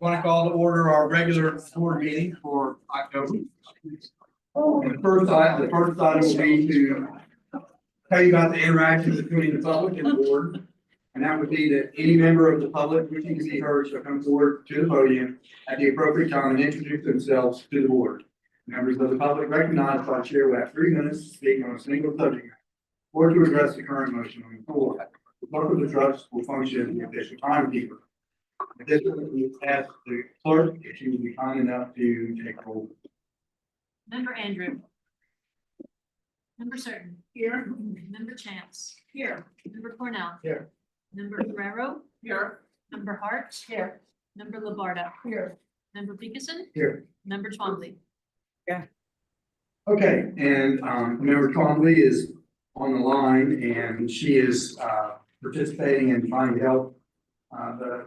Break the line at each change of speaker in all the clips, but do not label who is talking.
Want to call to order our regular board meeting for October. And the first item will be to tell you about the interaction between the public and the board. And that would be that any member of the public wishing to be heard shall come forward to the podium at the appropriate time and introduce themselves to the board. Members of the public recognized by the chair will have 3 minutes to speak on a single subject matter or to address the current motion on the floor. The clerk of the trust will function as the official timekeeper. Additionally, we ask the clerk if she would be kind enough to take roll.
Member Andrew. Member Certain. Here. Member Chance. Here. Member Cornell.
Here.
Member Ferrero.
Here.
Member Hart. Here. Member Labarda.
Here.
Member Peterson.
Here.
Member Twombly.
Okay, and Member Twombly is on the line and she is participating in trying to help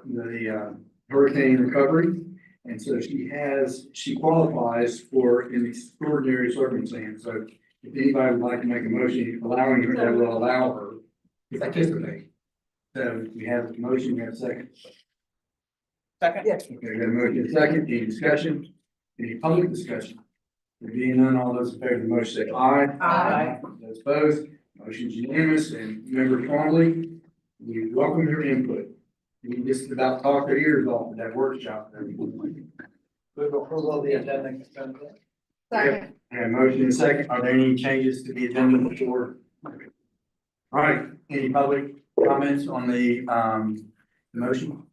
the hurricane recovery. And so she qualifies for an extraordinary circumstance. So if anybody would like to make a motion allowing her, that will allow her to participate. So we have a motion, we have a second.
Second. Yes.
Okay, we got a motion and a second. Any discussion? Any public discussion? There being none, all those in favor of the motion say aye.
Aye.
Those opposed, motion's unanimous. And Member Twombly, we welcome your input. You just about talk their ears off at that workshop.
Move approval of the agenda consent.
Second. And motion and second. Are there any changes to the agenda before? All right, any public comments on the motion?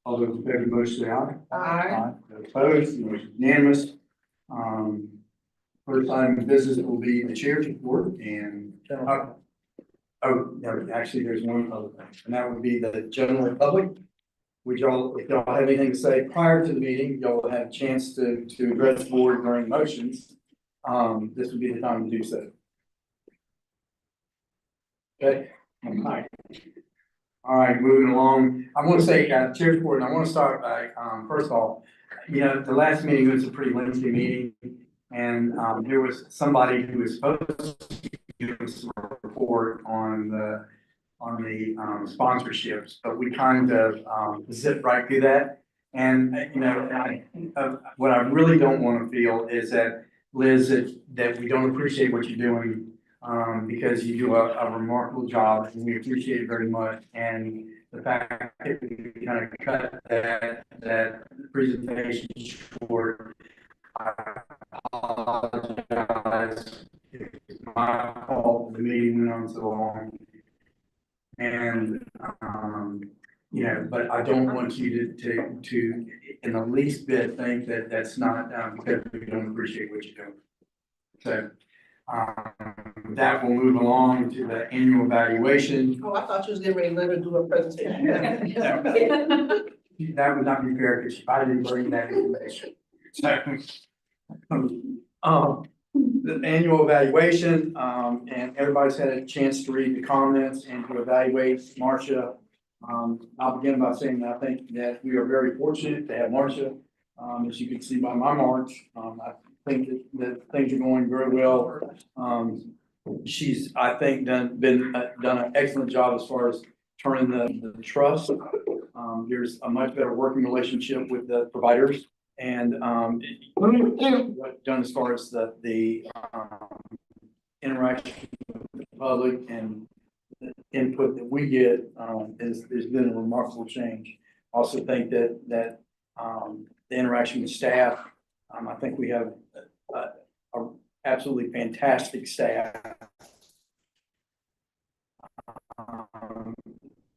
All those in favor of the motion say aye.
Aye.
Those opposed, motion is unanimous. First item of business will be the chair's report and, no, actually, there's one other thing, and that would be the general public. Would y'all, if y'all have anything to say prior to the meeting, y'all will have a chance to address the board during motions. This would be the time to do so. Okay, all right, moving along. I want to say, chair's report, and I want to start by, first of all, you know, the last meeting was a pretty lengthy meeting, and there was somebody who was supposed to give us a report on the sponsorships, but we kind of zipped right through that. And you know, what I really don't want to feel is that, Liz, that we don't appreciate what you're doing, because you do a remarkable job, and we appreciate it very much. And the fact that we kind of cut that presentation short, I apologize. It's my fault. The meeting went on so long. And, you know, but I don't want you to in the least bit think that that's not, because we don't appreciate what you're doing. So, that will move along to the annual evaluation.
Oh, I thought you was getting ready to let her do a presentation.
That would not be fair because I didn't bring that information. So, the annual evaluation, and everybody's had a chance to read the comments and to evaluate Marcia. I'll begin by saying that I think that we are very fortunate to have Marcia. As you can see by my marks, I think that things are going very well. She's, I think, done an excellent job as far as turning the trust. There's a much better working relationship with the providers, and done as far as the interaction with the public and the input that we get has been a remarkable change. Also think that the interaction with staff, I think we have a absolutely fantastic staff.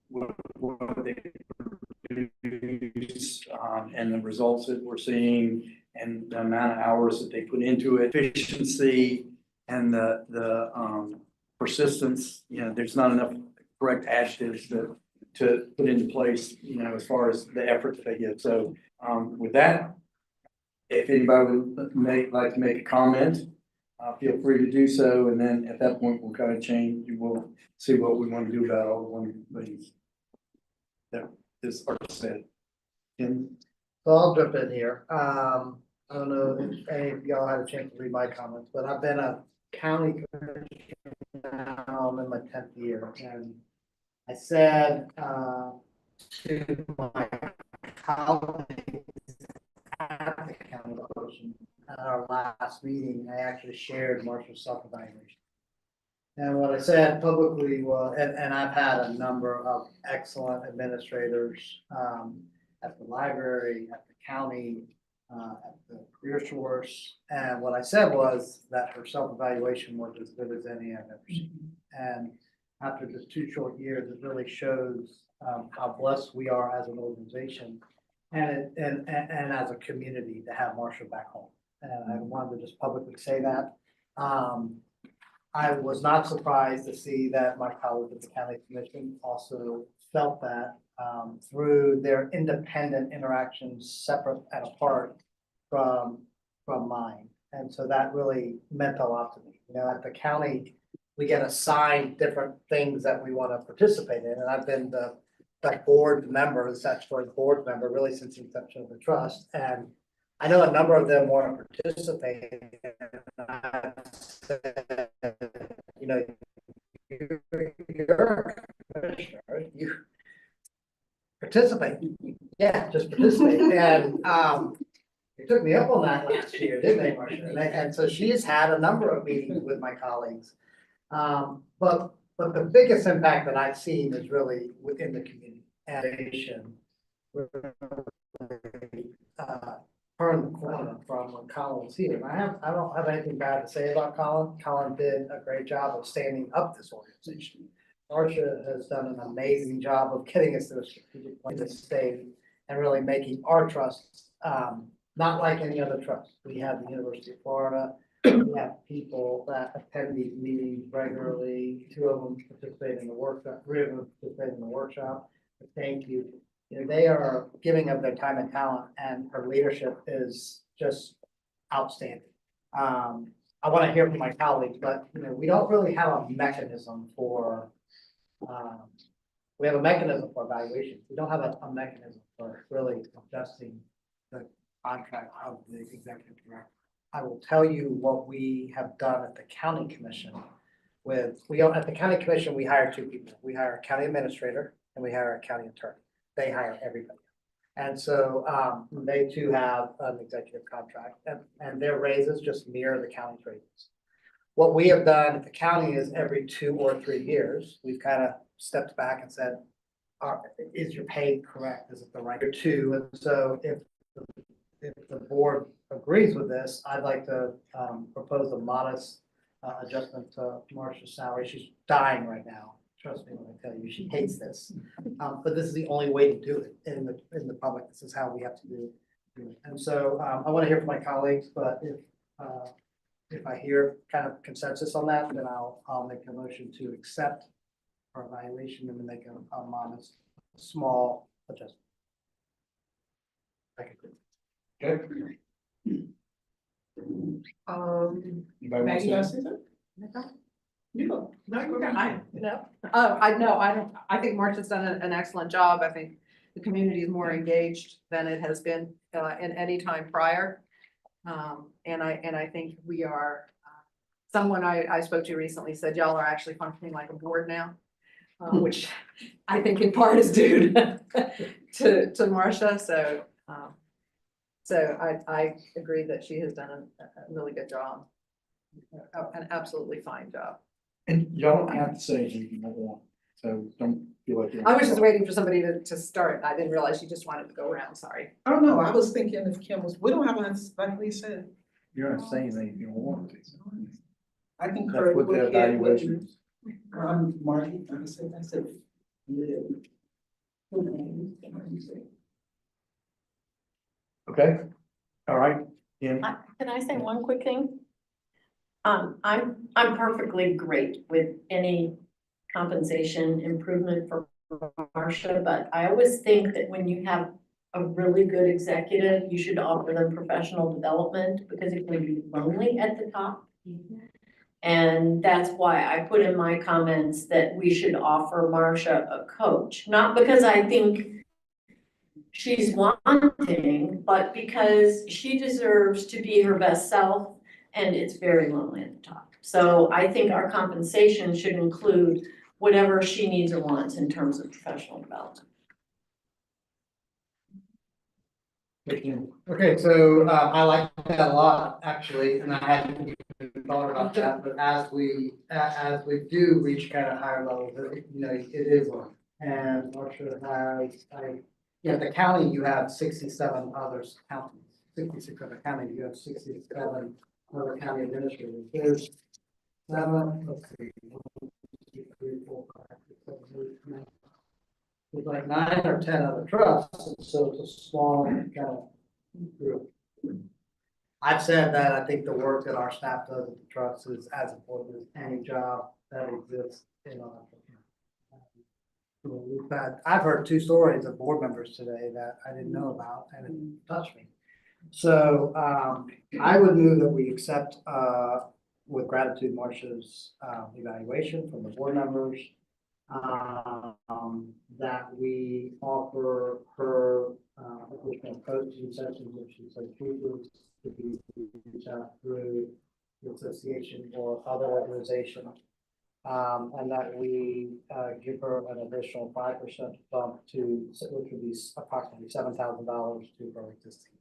What they produce, and the results that we're seeing and the amount of hours that they put into it, efficiency and the persistence, you know, there's not enough correct adjectives to put into place, you know, as far as the effort that they give. So with that, if anybody would like to make a comment, feel free to do so. And then at that point, we'll kind of change. We'll see what we want to do about all the one things that this artist said. Tim?
So I'll jump in here. I don't know if any of y'all had a chance to read my comments, but I've been a county commissioner now, I'm in my 10th year, and I said to my colleagues at the county commission, at our last meeting, I actually shared Marshall's self-evaluation. And what I said publicly was, and I've had a number of excellent administrators, at the library, at the county, at the career source. And what I said was that her self-evaluation was as good as any I've ever seen. And after just 2 short years, it really shows, how blessed we are as an organization and as a community to have Marshall back home. And I wanted to just publicly say that. I was not surprised to see that my colleagues at the county commission also felt that, through their independent interactions, separate and apart from mine. And so that really meant a lot to me. You know, at the county, we get assigned different things that we want to participate in. And I've been the board member, the statutory board member, really since the inception of the trust. And I know a number of them want to participate. And I said, you know, you're a commissioner, you participate. Yeah, just participate. And they took me up on that last year, didn't they, Marcia? And so she's had a number of meetings with my colleagues. But the biggest impact that I've seen is really within the community and turn the corner from when Colin was here. And I don't have anything bad to say about Colin. Colin did a great job of standing up this organization. Marcia has done an amazing job of getting us to a strategic plan to state and really making our trust, not like any other trust. We have the University of Florida. We have people that attend these meetings regularly. 2 of them participate in the workshop, 3 of them participate in the workshop. But thank you. You know, they are giving of their time and talent, and her leadership is just outstanding. I want to hear from my colleagues, but you know, we don't really have a mechanism for. We have a mechanism for evaluation. We don't have a mechanism for really adjusting the contract of the executive director. I will tell you what we have done at the county commission with, at the county commission, we hire 2 people. We hire a county administrator and we hire a county attorney. They hire everybody. And so, they too have an executive contract and their raises just mirror the county's raises. What we have done at the county is every 2 or 3 years, we've kind of stepped back and said, is your pay correct? Is it the right 2? And so if the board agrees with this, I'd like to propose a modest adjustment to Marcia's salary. She's dying right now. Trust me when I tell you, she hates this. But this is the only way to do it in the public. This is how we have to do it. And so I want to hear from my colleagues, but if I hear kind of consensus on that, then I'll make a motion to accept our evaluation and make a modest, small adjustment.
Okay. Anybody want
Maggie, you
to
want
say?
to say something?
No,
You go. No, you go.
no. I know, I think Marcia's done an excellent job. I think the community is more engaged than it has been in any time prior. And I think we are, someone I spoke to recently said y'all are actually functioning like a board now, which I think in part is due to Marcia. So I agree that she has done a really good job, an absolutely fine job.
And y'all don't have to say anything you don't want, so don't feel like.
I was just waiting for somebody to start. I didn't realize you just wanted to go around, sorry.
I don't know, I was thinking if Kim was, we don't have one, like we said.
You're not saying anything you don't want to.
I think.
That's what the evaluation is.
Marty, I said.
Okay, all right. Yeah.
Can I say one quick thing? I'm perfectly great with any compensation improvement for Marcia, but I always think that when you have a really good executive, you should offer them professional development because it can be lonely at the top. And that's why I put in my comments that we should offer Marcia a coach, not because I think she's wanting, but because she deserves to be her best self, and it's very lonely at the top. So I think our compensation should include whatever she needs or wants in terms of professional development.
Okay, so I like that a lot, actually, and I hadn't even thought about that, but as we do reach kind of higher levels, it is one. And Marcia has, at the county, you have 67 others counties, 66 other counties, you have 67 other county administrators. There's seven, let's see. 1, 2, 3, 4, 5, 6, 7, 8, 9. There's like 9 or 10 other trusts, and so it's a small kind of group. I've said that I think the work that our staff does at the trust is as important as any job that exists in our. I've heard 2 stories of board members today that I didn't know about and it touched me. So I would move that we accept with gratitude Marcia's evaluation from the board members. That we offer her additional coaching sessions if she so chooses to be reached out through the association or other organization. And that we give her an additional 5% bump to, which would be approximately $7,000 to her existing.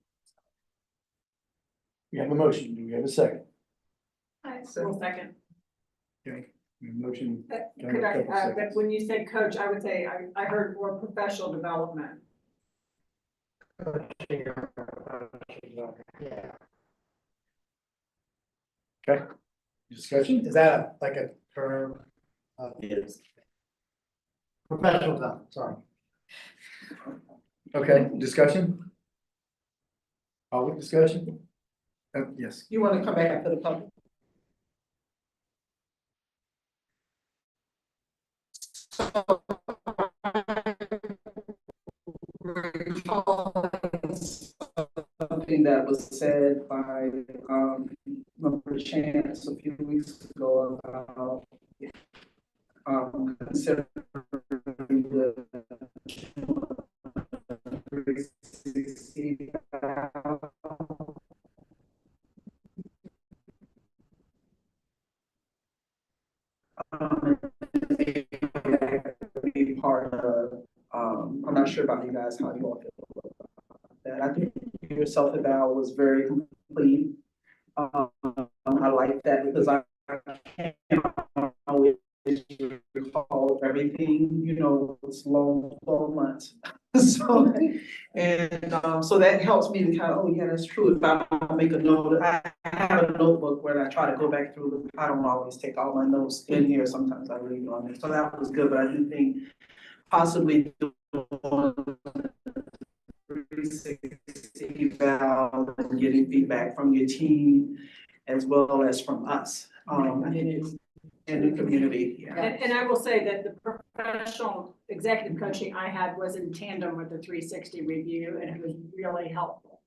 We have a motion, do we have a second?
Second.
Okay, we have a motion.
Could I, but when you say coach, I would say, I heard more professional development.
Yeah.
Okay, discussion?
Is that like a term?
Yes.
Professional development, sorry.
Okay, discussion? Public discussion? Yes.
You want to come back after the public? Something that was said by, Member Chance a few weeks ago about, considering the 360 be part of, I'm not sure about you guys, how you all feel about that. I think your self-eval was very complete. I like that because I can't always recall everything, it's long 12 months. So, so that helps me to kind of, oh yeah, that's true. If I make a note, I have a notebook where I try to go back through, I don't always take all my notes in here. Sometimes I leave it on there. So that was good, but I do think possibly doing 360 eval and getting feedback from your team as well as from us, in the community. Yeah.
And I will say that the professional executive coaching I had was in tandem with the 360 review, and it was really helpful,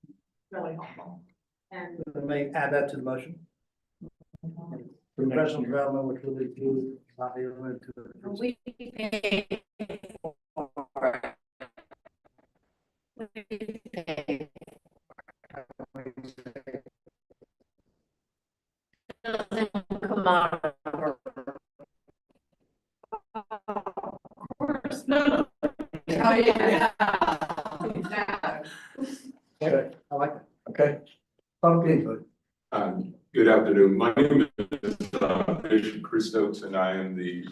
really helpful. And
May add that to the motion. Professional development, which will include not be limited to.
We pay for it. We pay. Doesn't come out of our. Of course, no.
Okay, I like that.
Okay. Public input.
Good afternoon. My name is Bishop Chris Stokes, and I am the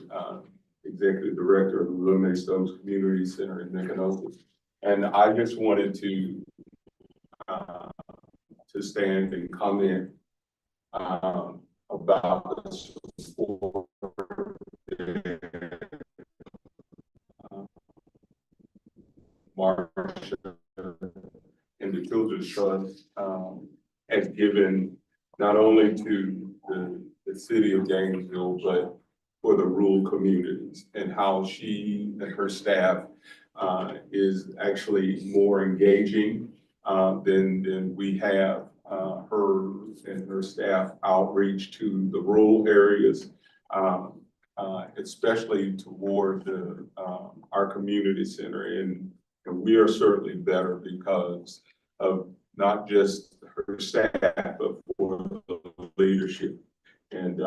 Executive Director of the William A. Stokes Community Center in Niconosis. And I just wanted to stand and comment about the support Marsha and the Children's Trust has given not only to the city of Gainesville, but for the rural communities, and how she and her staff is actually more engaging than we have her and her staff outreach to the rural areas, especially toward our community center. And we are certainly better because of not just her staff, but for the leadership. And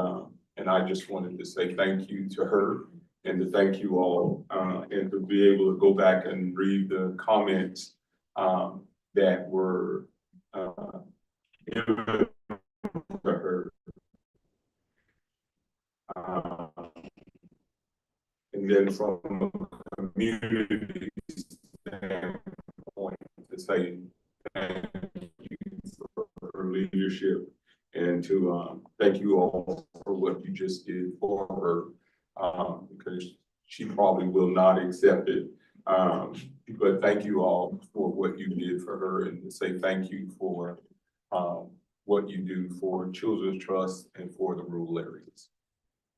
I just wanted to say thank you to her and to thank you all, and to be able to go back and read the comments that were, given to her. And then from a community standpoint, to say thank you for her leadership and to thank you all for what you just did for her, because she probably will not accept it. But thank you all for what you did for her, and to say thank you for what you do for Children's Trust and for the rural areas.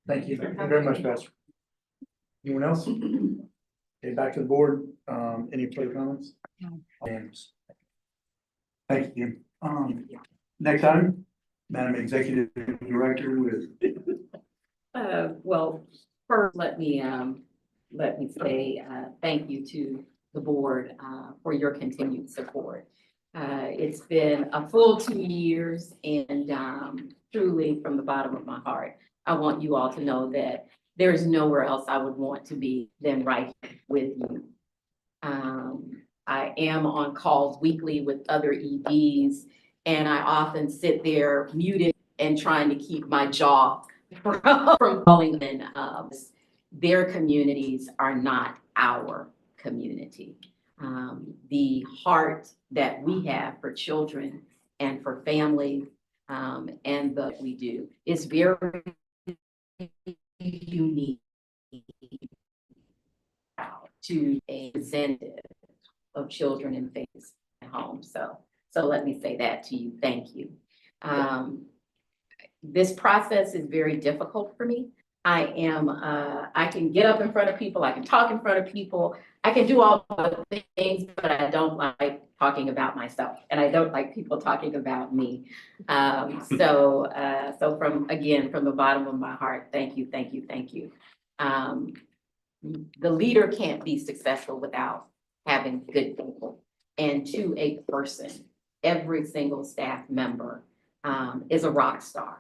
Thank you very much, Pastor. Anyone else? Okay, back to the board. Any further comments? James. Thank you. Next item, Madam Executive Director with.
Well, first, let me say, thank you to the board, for your continued support. It's been a full 2 years, and, truly from the bottom of my heart, I want you all to know that there's nowhere else I would want to be than right here with you. I am on calls weekly with other EDs, and I often sit there muted and trying to keep my jaw from falling in. Their communities are not our community. The heart that we have for children and for families, and that we do is very unique to a representative of children and families at home. So let me say that to you. Thank you. This process is very difficult for me. I can get up in front of people, I can talk in front of people, I can do all the things, but I don't like talking about myself, and I don't like people talking about me. So from the bottom of my heart, thank you, thank you, thank you. The leader can't be successful without having good people, and to a person, every single staff member is a rock star.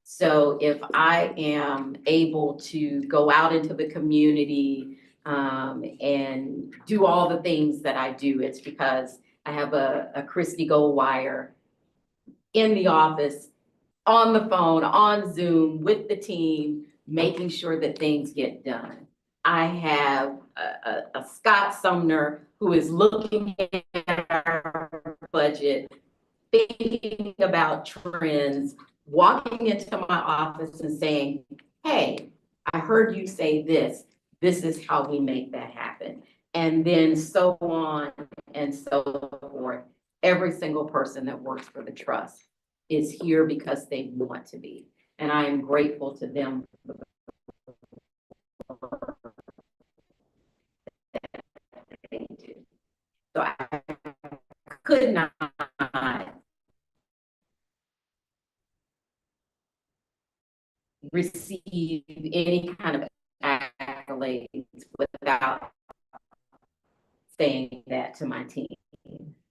So if I am able to go out into the community and do all the things that I do, it's because I have a Christy Goldwire in the office, on the phone, on Zoom with the team, making sure that things get done. I have a Scott Sumner who is looking at our budget, thinking about trends, walking into my office and saying, hey, I heard you say this. This is how we make that happen. And then so on and so forth. Every single person that works for the trust is here because they want to be. And I am grateful to them. So I could not receive any kind of accolades without saying that to my team.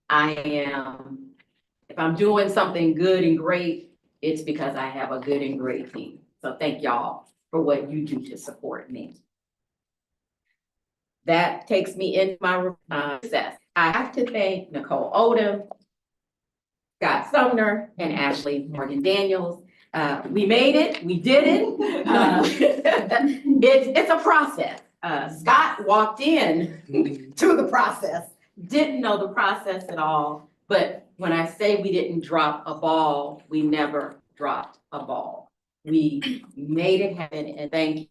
If I'm doing something good and great, it's because I have a good and great team. So thank y'all for what you do to support me. That takes me into my success. I have to thank Nicole Odom, Scott Sumner, and Ashley Morgan Daniels. We made it, we did it. It's a process. Scott walked in to the process, didn't know the process at all. But when I say we didn't drop a ball, we never dropped a ball. We made it happen, and thank you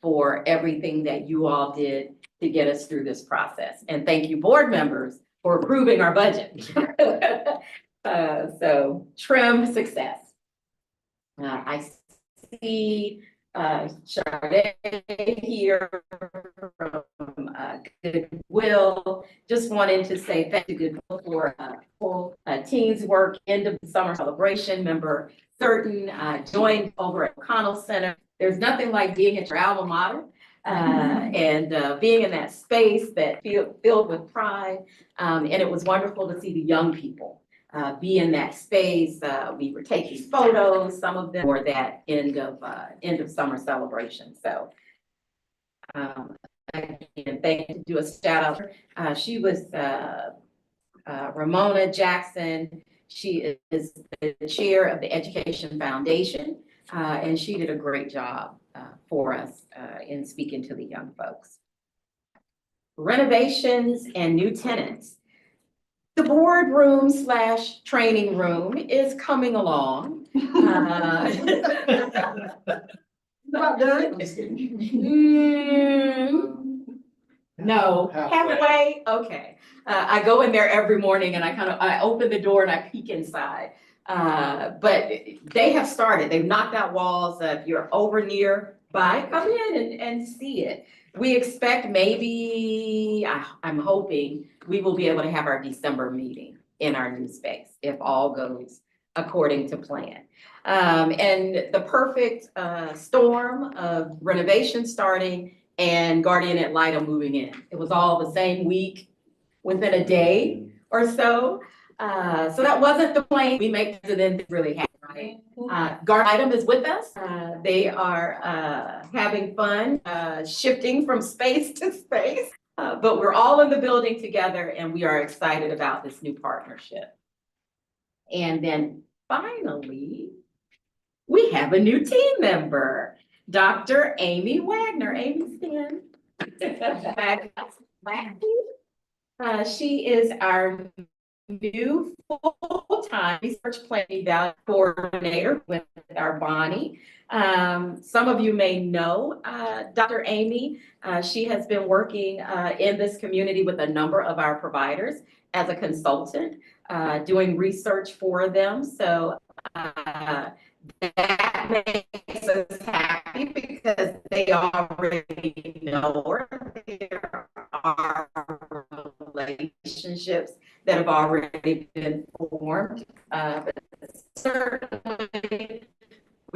for everything that you all did to get us through this process. And thank you, board members, for approving our budget. So trim success. I see Sade here from Goodwill. Just wanted to say thank you, Goodwill, for full teens work, end of the summer celebration. Member Certain joined over at O'Connell Center. There's nothing like being at your alma mater and being in that space that filled with pride. And it was wonderful to see the young people be in that space. We were taking photos, some of them were that end of summer celebration. So again, thank you, do a shout out. She was Ramona Jackson. She is the chair of the Education Foundation, and she did a great job for us in speaking to the young folks. Renovations and new tenants. The boardroom / training room is coming along.
About done?
No, halfway, okay. I go in there every morning and I open the door and I peek inside. But they have started, they've knocked out walls. If you're over nearby, come in and see it. We expect maybe, I'm hoping, we will be able to have our December meeting in our new space if all goes according to plan. And the perfect storm of renovation starting and Guardian Ad Litem moving in. It was all the same week, within a day or so. So that wasn't the plan. We make president really happy, right? Guardian Ad Litem is with us. They are having fun, shifting from space to space. But we're all in the building together and we are excited about this new partnership. And then finally, we have a new team member, Dr. Amy Wagner. Amy, stand. She is our new full-time research planning evaluation coordinator with our Bonnie. Some of you may know Dr. Amy. She has been working in this community with a number of our providers as a consultant, doing research for them. So that makes us happy because they already know her. There are relationships that have already been formed. But certainly,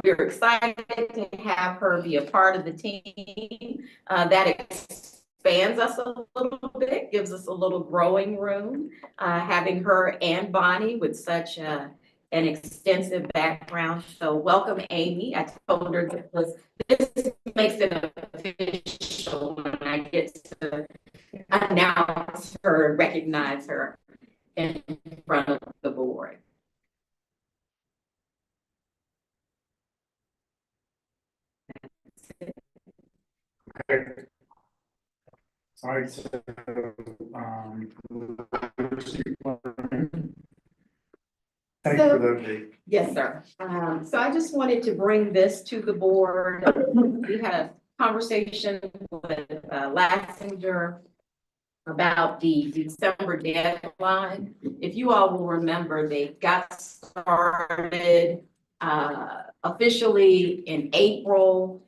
we're excited to have her be a part of the team. That expands us a little bit, gives us a little growing room, having her and Bonnie with such an extensive background. So welcome, Amy. I told her this makes it official when I get to announce her, recognize her in front of the board.
Okay. All right, so, thank you for the update.
Yes, sir. So I just wanted to bring this to the board. We had a conversation with Lassinger about the December deadline. If you all will remember, they got started officially in April.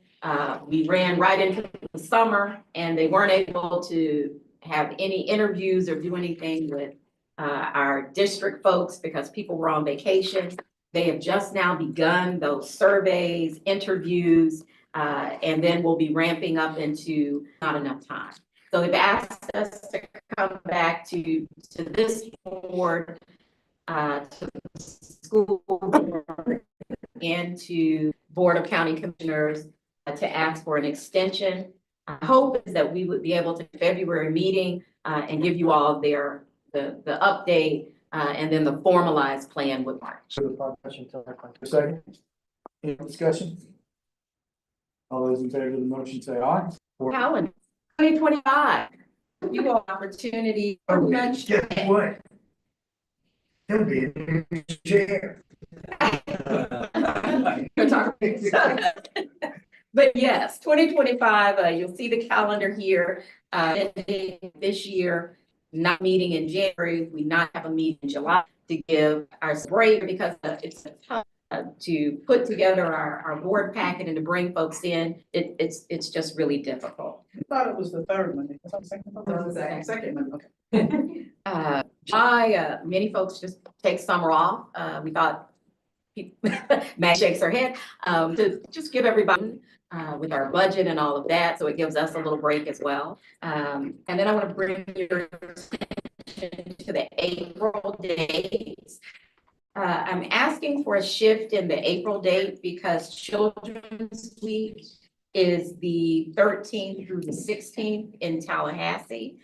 We ran right into the summer and they weren't able to have any interviews or do anything with our district folks because people were on vacation. They have just now begun those surveys, interviews, and then we'll be ramping up into not enough time. So they've asked us to come back to this board, to the school board, and to Board of County Commissioners to ask for an extension. Our hope is that we would be able to February meeting and give you all the update and then the formalized plan with March.
So the question until second. Any discussion? All those in favor of the motion say aye.
Calendar 2025. You have opportunity for lunch.
Guess what? He'll be in the chair.
But yes, 2025, you'll see the calendar here. This year, not meeting in January, we not have a meeting in July to give our break because it's tough to put together our board packet and to bring folks in. It's just really difficult.
I thought it was the third Monday. I thought second Monday, okay.
July, many folks just take summer off. We thought, Matt shakes her head, to just give everybody with our budget and all of that. So it gives us a little break as well. And then I want to bring your attention to the April dates. I'm asking for a shift in the April date because Children's Week is the 13th through the 16th in Tallahassee.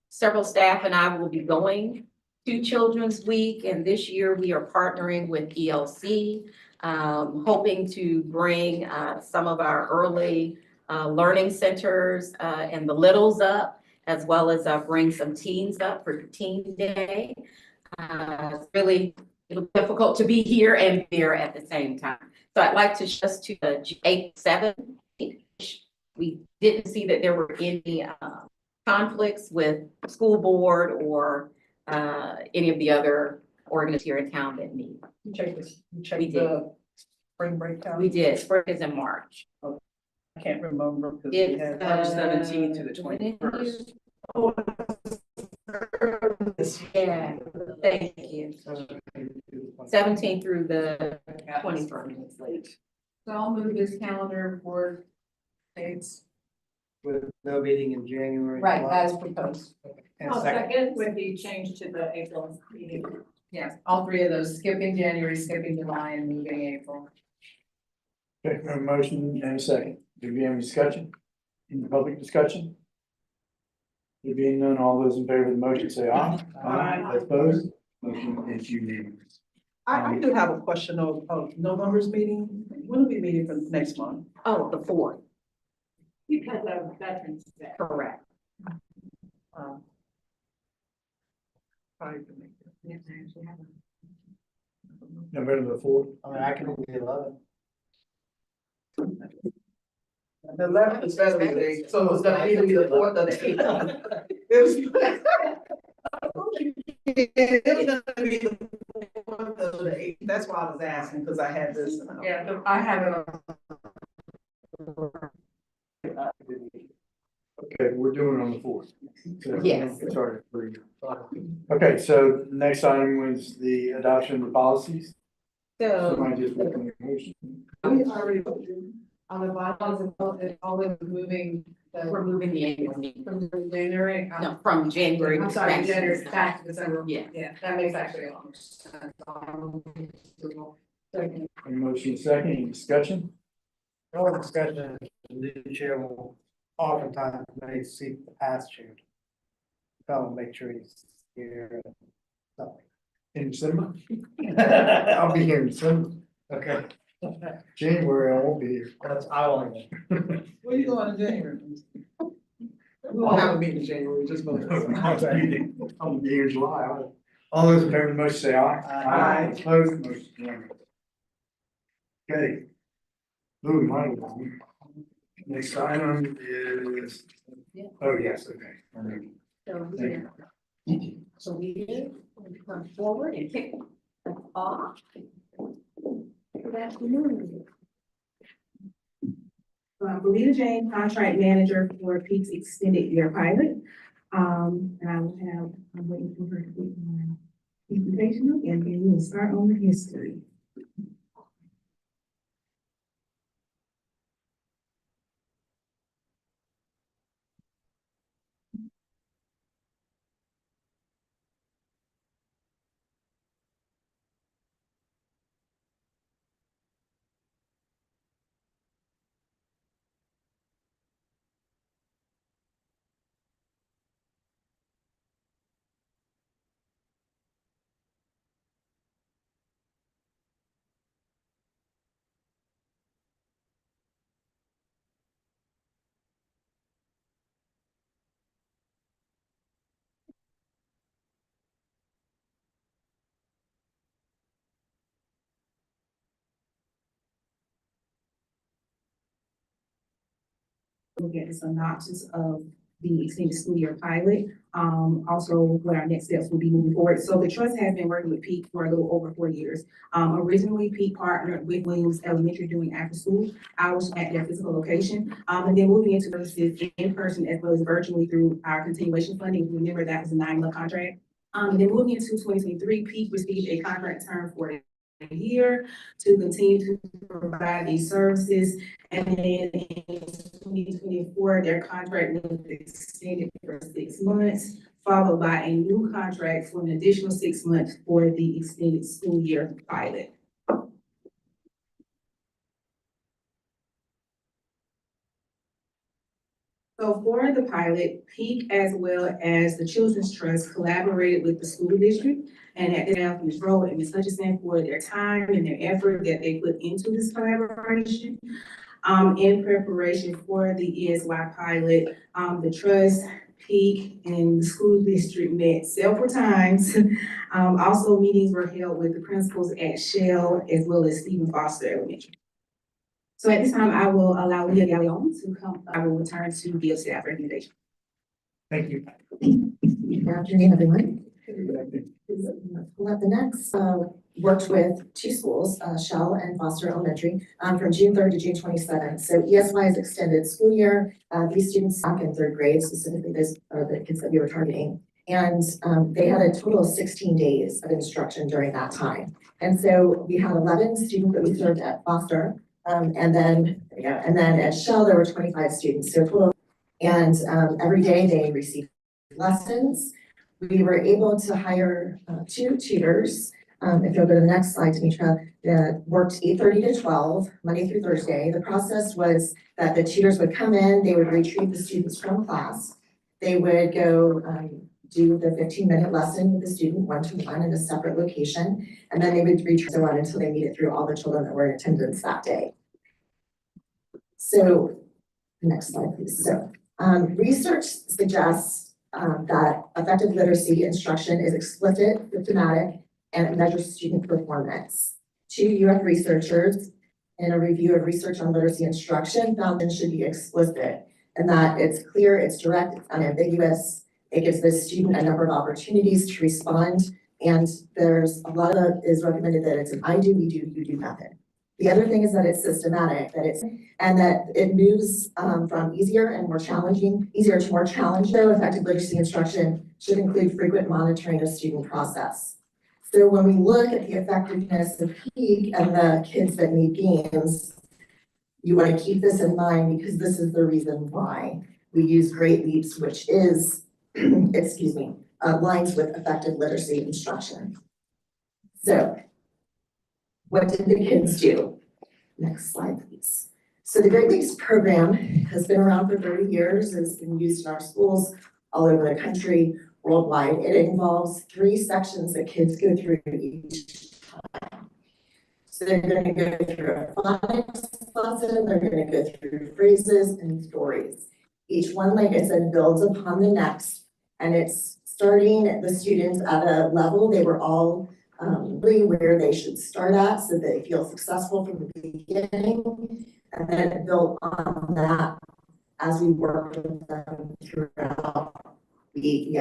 several staff and I will be going to Children's Week, and this year we are partnering with ELC, hoping to bring some of our early learning centers and the littles up, as well as bring some teens up for Teen Day. It's really difficult to be here and there at the same time. So I'd like to just to 8-7. We didn't see that there were any conflicts with school board or any of the other organizations here in town that meet.
You check this, you check
We did.
the spring break calendar?
We did, spring is in March.
I can't remember because we
It's
had.
March 17th to the 21st.
Yeah, thank you. 17 through the 21st.
So I'll move this calendar for dates.
With no meeting in January.
Right, as proposed.
And
I'll
second,
second with the change to the April meeting.
Yes, all three of those, skipping January, skipping July, and moving April.
Okay, a motion and a second. Do we have any discussion? Any public discussion? There being none, all those in favor of the motion say aye.
Aye.
Opposed? Motion is unanimous.
I do have a question of November's meeting. When are we meeting for next month?
Oh, the 4th,
Because of Veterans Day.
correct.
Probably can make it.
November the 4th.
I mean, I can do the 11th.
The 11th is Veterans Day, so it's gonna either be the 4th or the 8th. It was gonna be the 4th or the 8th. That's why I was asking, because I had this.
Yeah, I have it on.
Okay, we're doing it on the 4th. So,
Yes.
Sorry for you. Okay, so next item was the adoption of the policies.
So,
Somebody just make a motion.
We already, on the bylaws, and all of moving,
we're moving the annual meeting.
from January.
No, from January.
I'm sorry, January back to December.
Yeah.
Yeah, that makes actually a lot of sense. Second.
A motion second, any discussion?
No discussion, the new chair will oftentimes may see the past chair. Tell him, make sure he's here. Something.
In December? I'll be here in December.
Okay.
January, I won't be here.
That's, I won't.
Where you going in January? We won't have a meeting in January, just vote.
I'll be here in July. All those in favor of the motion say aye.
Aye.
Opposed, motion carries. Okay. Moving right along. Next item is, oh, yes, okay.
So
Thank
we, so we come forward and kick us off. Good afternoon.
Belita Jane, contract manager for Peaks Extended Year Pilot. And I will have, I'm waiting for her to get my presentation up, and then we'll start on the history. Look at the synopsis of the extended school year pilot. Also what our next steps will be moving forward. So the trust has been working with Peak for a little over 4 years. Originally Peak partnered with Williams Elementary doing after school hours at their physical location. And then moving into services in person as well as virtually through our continuation funding. Remember, that was a 9-month contract. And then moving into 2023, Peak received a contract term for a year to continue to provide these services. And then in 2024, their contract was extended for 6 months, followed by a new contract for an additional 6 months for the extended school year pilot. So for started the pilot, Peak as well as the Children's Trust collaborated with the school district and at the Ms. Rowe and Ms. Hutchinson for their time and their effort that they put into this collaboration. In preparation for the ESY pilot, the trust, Peak, and the school district met several times. Also, meetings were held with the principals at Shell as well as Stephen Foster Elementary. So at this time, I will allow Leah Gallion to come. I will return to give staff recommendation.
Thank you.
Good afternoon, everyone. The next, worked with two schools, Shell and Foster Elementary, from June 3rd to June 27th. So ESY is extended school year. These students back in third grade, specifically those are the kids that we were targeting. And they had a total of 16 days of instruction during that time. And so we had 11 students that we served at Foster. And then at Shell, there were 25 students, so total. And every day they received lessons. We were able to hire 2 tutors. If you'll go to the next slide, Demetra, that worked 8:30 to 12, Monday through Thursday. The process was that the tutors would come in, they would retrieve the students from class. They would go do the 15-minute lesson with the student one-to-one in a separate location. And then they would return so on until they made it through all the children that were in attendance that day. So, next slide, please. So, research suggests that effective literacy instruction is explicit, systematic, and it measures student performance. 2 UF researchers in a review of research on literacy instruction found it should be explicit and that it's clear, it's direct, it's unambiguous. It gives the student a number of opportunities to respond, and there's a lot of is recommended that it's an I do, we do, you do method. The other thing is that it's systematic, and that it moves from easier to more challenging. So effective literacy instruction should include frequent monitoring of student process. So when we look at the effectiveness of PEAK and the kids that need gains, you want to keep this in mind because this is the reason why we use Great Leaps, which is, aligns with effective literacy instruction. So, what did the kids do? Next slide, please. So the Great Leaps program has been around for 30 years. It's been used in our schools all over the country, worldwide. It involves 3 sections that kids go through each time. So they're going to go through a phonics lesson, they're going to go through phrases and stories. Each one, like I said, builds upon the next, and it's starting the students at a level they were all really where they should start at so they feel successful from the beginning, and then it built on that as we work with them throughout the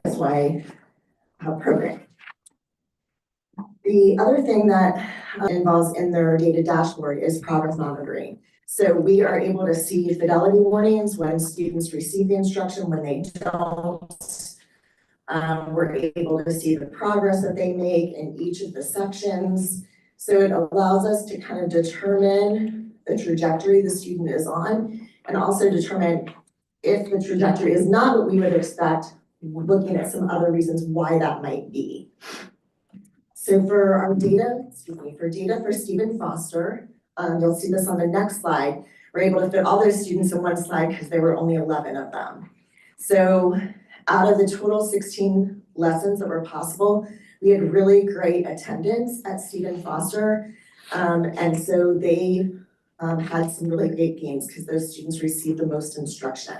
ESY program. The other thing that involves in their data dashboard is progress monitoring. So we are able to see fidelity warnings when students receive the instruction, when they don't. We're able to see the progress that they make in each of the sections. So it allows us to kind of determine the trajectory the student is on and also determine if the trajectory is not what we would expect, looking at some other reasons why that might be. So for our data, for Stephen Foster, you'll see this on the next slide. We're able to fit all those students in one slide because there were only 11 of them. So out of the total 16 lessons that were possible, we had really great attendance at Stephen Foster. And so they had some really great gains because those students received the most instruction.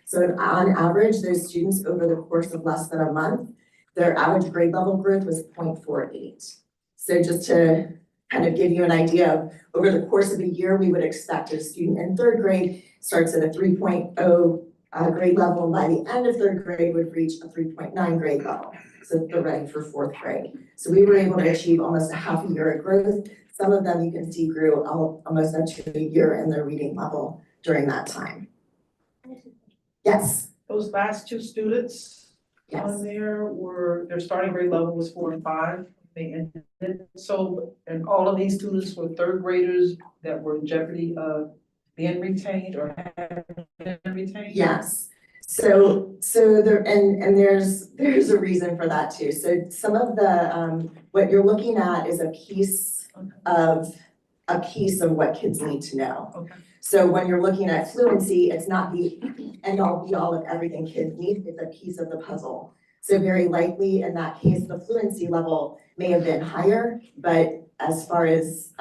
So on average, those students over the course of less than a month, their average grade level growth was 0.48. So just to kind of give you an idea of over the course of a year, we would expect a student in third grade starts at a 3.0 grade level, and by the end of third grade would reach a 3.9 grade level. So they're ready for fourth grade. So we were able to achieve almost a half a year of growth. Some of them you can see grew almost up to a year in their reading level during that time. Yes.
Those last 2 students on there their starting grade level was 4 and 5. They ended. So, and all of these students were third graders that were in jeopardy of being retained or having been retained?
Yes. So there, and there's a reason for that too. So some of the, what you're looking at is a piece of what kids need to know.
Okay.
So when you're looking at fluency, it's not the end all be all of everything kids need, it's a piece of the puzzle. So very likely in that case, the fluency level may have been higher, but as far as,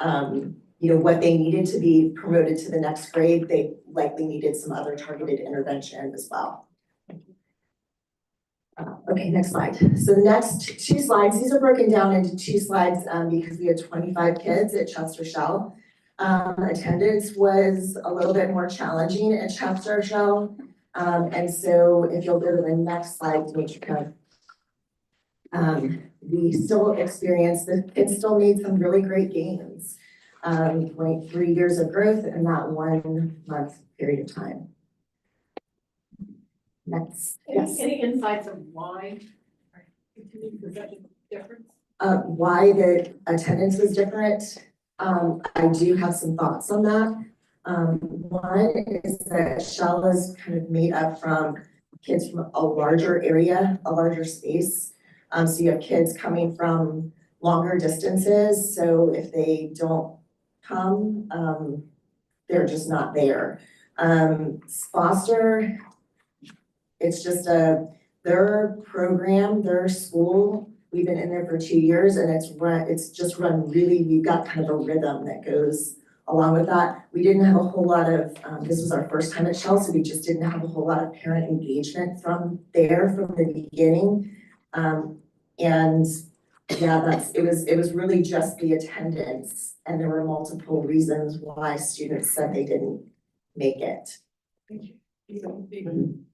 what they needed to be promoted to the next grade, they likely needed some other targeted intervention as well. Okay, next slide. So the next two slides, these are broken down into two slides because we had 25 kids at Chester Shell. Attendance was a little bit more challenging at Chester Shell. And so if you'll go to the next slide, Demetra. We still experienced, the kids still made some really great gains. 3 years of growth in that 1 month period of time. Next, yes.
Any insights of why? Was that a difference?
Why the attendance was different, I do have some thoughts on that. One is that Shell is kind of made up from kids from a larger area, a larger space. So you have kids coming from longer distances, so if they don't come, they're just not there. Foster, it's just their program, their school, we've been in there for 2 years and it's just run really, we've got kind of a rhythm that goes along with that. We didn't have a whole lot of, this was our first time at Shell, so we just didn't have a whole lot of parent engagement from the beginning. And yeah, it was really just the attendance, and there were multiple reasons why students said they didn't make it.
Even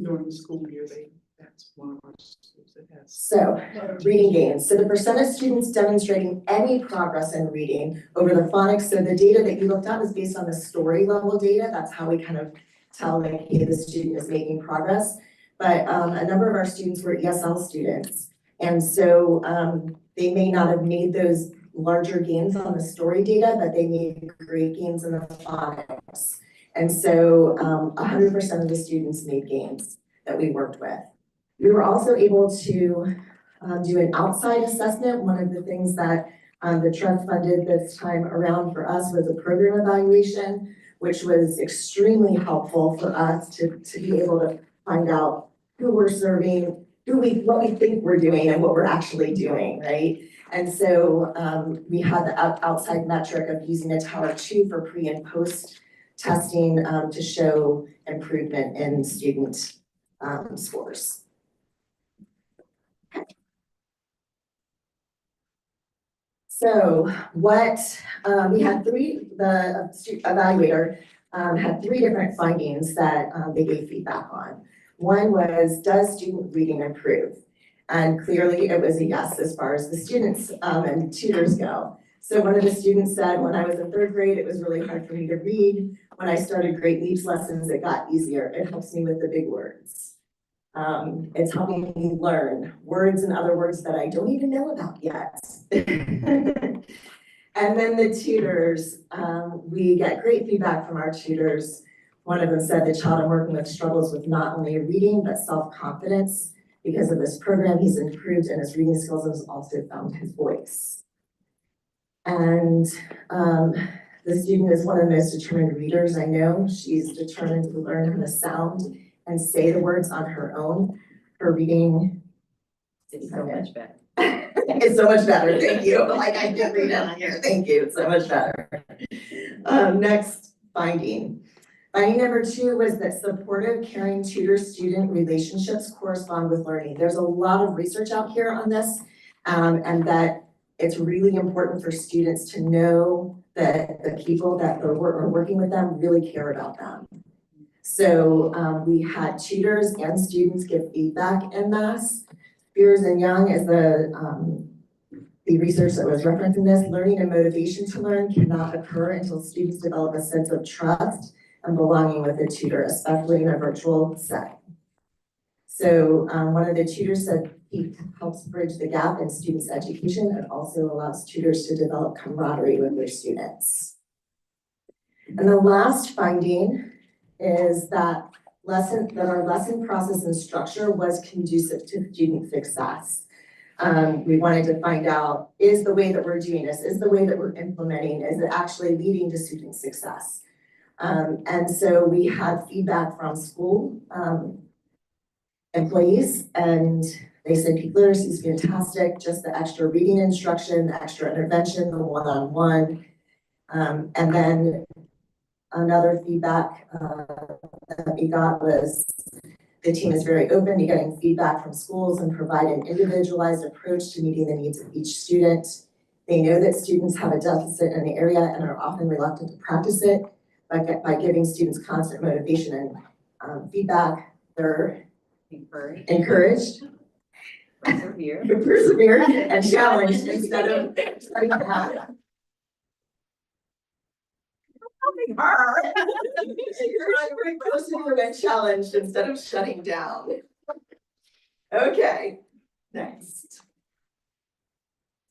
during the school year, that's one of our schools that has.
So, reading gains. So the percent of students demonstrating any progress in reading over the phonics, so the data that you looked at was based on the story level data. That's how we kind of tell like, hey, the student is making progress. But a number of our students were ESL students. And so they may not have made those larger gains on the story data, but they made great gains in the phonics. And so 100% of the students made gains that we worked with. We were also able to do an outside assessment. One of the things that the trust funded this time around for us was a program evaluation, which was extremely helpful for us to be able to find out who we're serving, what we think we're doing and what we're actually doing, right? And so we had the outside metric of using a Tower 2 for pre and post testing to show improvement in student scores. So what we had the evaluator had 3 different findings that they gave feedback on. One was, does student reading improve? And clearly it was a yes as far as the students and tutors go. So one of the students said, when I was in 3rd grade, it was really hard for me to read. When I started Great Leaps lessons, it got easier. It helps me with the big words. It's helping me learn words and other words that I don't even know about yet. And then the tutors, we get great feedback from our tutors. One of them said the child I'm working with struggles with not only reading, but self-confidence. Because of this program, he's improved in his reading skills and has also found his voice. And the student is one of the most determined readers I know. She's determined to learn how to sound and say the words on her own. Her reading
It's so much better.
It's so much better, thank you. Like I did read it on here, thank you, it's so much better. Next finding. Finding number 2 was that supportive, caring tutor-student relationships correspond with learning. There's a lot of research out here on this, and that it's really important for students to know that the people that are working with them really care about them. So we had tutors and students give feedback en masse. Spears and Young is the research that was referenced in this. Learning and motivation to learn cannot occur until students develop a sense of trust and belonging with a tutor, especially in a virtual setting. So one of the tutors said he helps bridge the gap in students' education and also allows tutors to develop camaraderie with their students. And the last finding is that our lesson process and structure was conducive to student success. We wanted to find out, is the way that we're doing this, is the way that we're implementing, is it actually leading to student success? And so we had feedback from school, employees, and they said peak literacy is fantastic, just the extra reading instruction, the extra intervention, the one-on-one. And then another feedback that we got was the team is very open to getting feedback from schools and provide an individualized approach to meeting the needs of each student. They know that students have a deficit in the area and are often reluctant to practice it, but by giving students constant motivation and feedback, they're encouraged
Persevere.
to persevere and challenged instead of shutting down. Persevere and challenged instead of shutting down. Okay, next.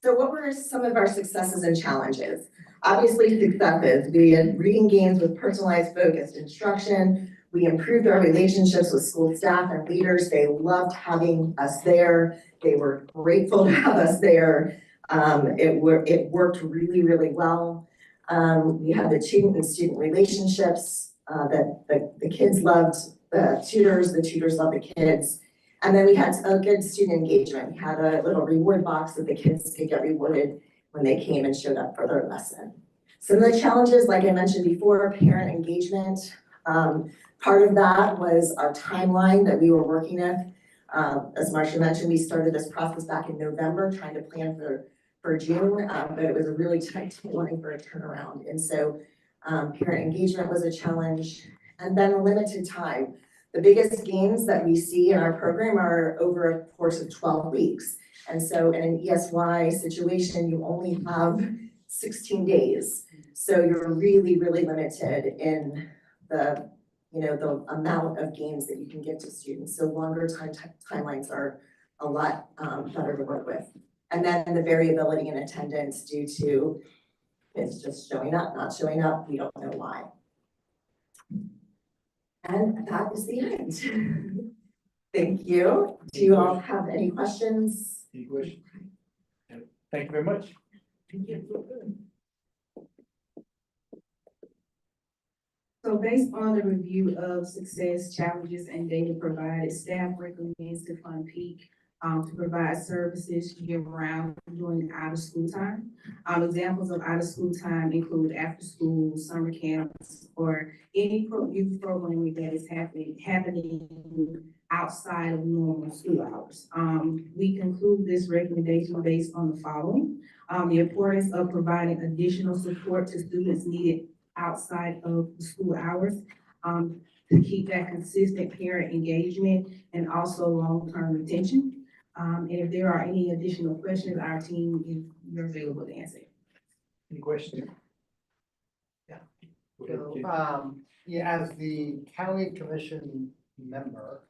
So what were some of our successes and challenges? Obviously successes, we had reading gains with personalized focused instruction. We improved our relationships with school staff and leaders. They loved having us there. They were grateful to have us there. It worked really, really well. We had the student relationships that the kids loved the tutors loved the kids. And then we had a good student engagement. We had a little reward box that the kids could get rewarded when they came and showed up for their lesson. Some of the challenges, like I mentioned before, parent engagement. Part of that was our timeline that we were working with. As Marcia mentioned, we started this process back in November, trying to plan for June, but it was a really tight timeline for a turnaround. And so parent engagement was a challenge, and then limited time. The biggest gains that we see in our program are over a course of 12 weeks. And so in an ESY situation, you only have 16 days. So you're really, really limited in the amount of gains that you can give to students. So longer timelines are a lot better to work with. And then the variability in attendance due to kids just showing up, not showing up, we don't know why. And that is the end. Thank you. Do you all have any questions?
Any questions? Thank you very much.
Thank you.
So based on the review of success, challenges, and data provided, staff recommends to fund peak to provide services year-round during out-of-school time. Examples of out-of-school time include after-school, summer camps, or any youth programming that is happening outside of normal school hours. We conclude this recommendation based on the following. The importance of providing additional support to students needed outside of the school hours, to keep that consistent parent engagement and also long-term retention. And if there are any additional questions, our team is available to answer.
Any questions? Yeah.
So, yeah, as the county commission member,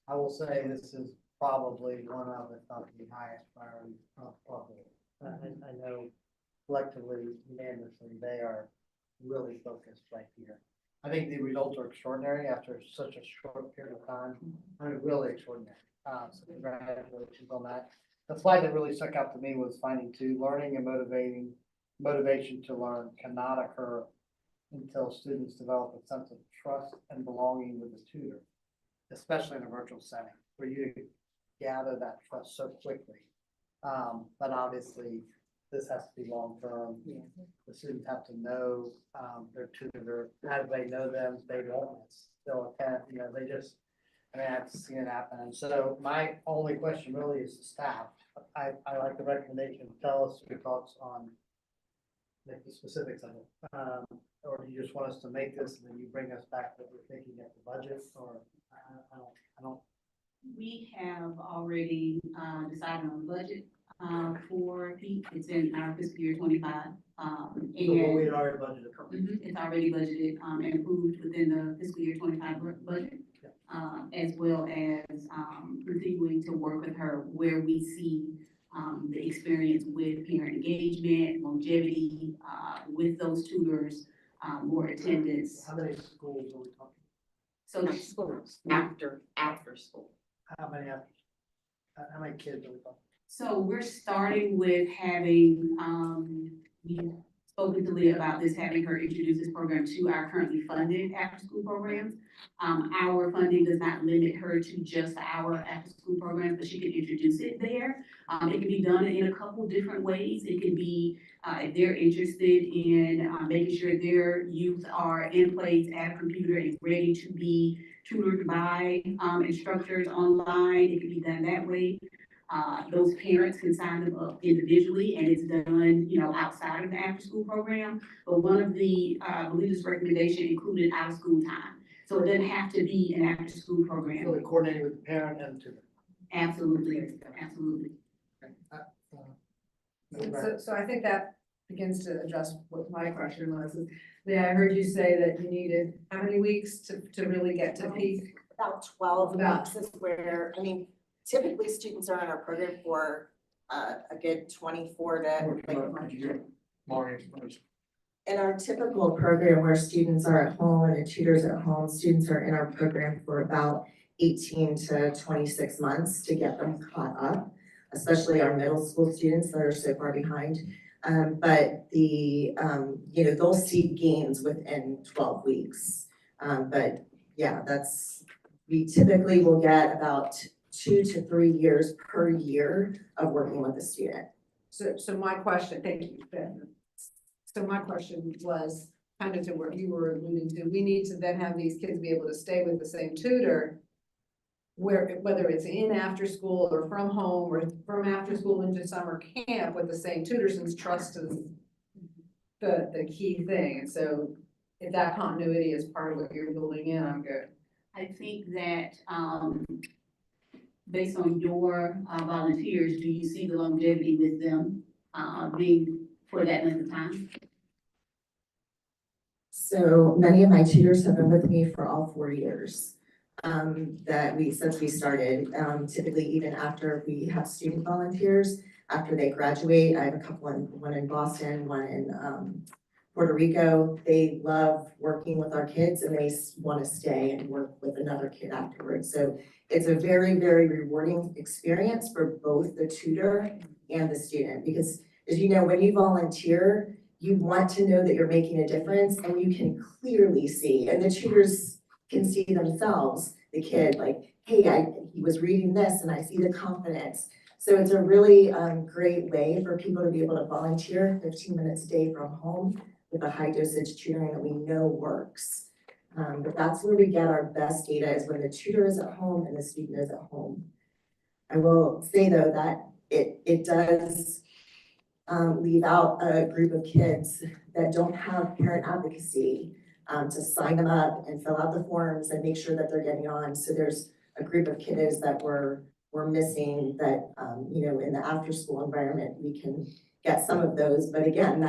I will say this is probably one of, if not the highest priority of it. I know collectively, unanimously, they are really focused right here. I think the results are extraordinary after such a short period of time. I mean, really extraordinary. So congratulations on that. The slide that really stuck out to me was finding two, learning and motivation to learn cannot occur until students develop a sense of trust and belonging with the tutor, especially in a virtual setting where you gather that trust so quickly. But obviously this has to be long-term. The students have to know their tutor. As they know them, they won't still attend, they just, I've seen it happen. And so my only question really is the staff. I like the recommendation. Tell us your thoughts on the specifics of it. Or do you just want us to make this and then you bring us back what we're thinking at the budget, or I don't.
We have already decided on the budget for peak. It's in our fiscal year 25. And
we had already budgeted.
It's already budgeted and approved within the fiscal year 25 budget. As well as continuing to work with her where we see the experience with parent engagement, longevity, with those tutors, more attendance.
How many schools are we talking?
So
Not schools, after school.
How many kids are we talking?
So we're starting with having spoken to Leah about this, having her introduce this program to our currently funded after-school programs. Our funding does not limit her to just our after-school programs, but she can introduce it there. It can be done in a couple different ways. It can be, if they're interested in, making sure their youth are in place at a computer and ready to be tutored by, instructors online, it can be done that way. Those parents can sign them up individually and it's done, outside of the after-school program. But one of the, I believe this recommendation included out-of-school time. So it doesn't have to be an after-school program.
Really coordinating with the parent and tutor.
Absolutely, absolutely.
So I think that begins to address what my question was. Yeah, I heard you say that you needed how many weeks to really get to peak?
About 12
About-
weeks is where, I mean, typically students are in our program for a good 24 to like.
More information.
In our typical program where students are at home and the tutors at home, students are in our program for about 18 to 26 months to get them caught up, especially our middle school students that are so far behind. But they'll see gains within 12 weeks. But yeah, we typically will get about 2 to 3 years per year of working with a student.
So my question, thank you, Ben. So my question was kind of to where you were alluding to, we need to then have these kids be able to stay with the same tutor, whether it's in after school or from home or from after school into summer camp with the same tutor, since trust is the key thing. And so if that continuity is part of what you're building in, I'm good.
I think that, based on your volunteers, do you see the longevity with them being for that length of time?
So many of my tutors have been with me for all 4 years since we started. Typically, even after we have student volunteers, after they graduate, I have a couple, one in Boston, one in Puerto Rico. They love working with our kids and they want to stay and work with another kid afterwards. So it's a very, very rewarding experience for both the tutor and the student, because as you know, when you volunteer, you want to know that you're making a difference and you can clearly see, and the tutors can see themselves, the kid, like, hey, he was reading this and I see the confidence. So it's a really great way for people to be able to volunteer 15 minutes a day from home with a high dosage tutoring that we know works. But that's where we get our best data, is when the tutor is at home and the student is at home. I will say though that it does leave out a group of kids that don't have parent advocacy to sign them up and fill out the forms and make sure that they're getting on. So there's a group of kiddos that we're missing that, in the after school environment, we can get some of those. But again,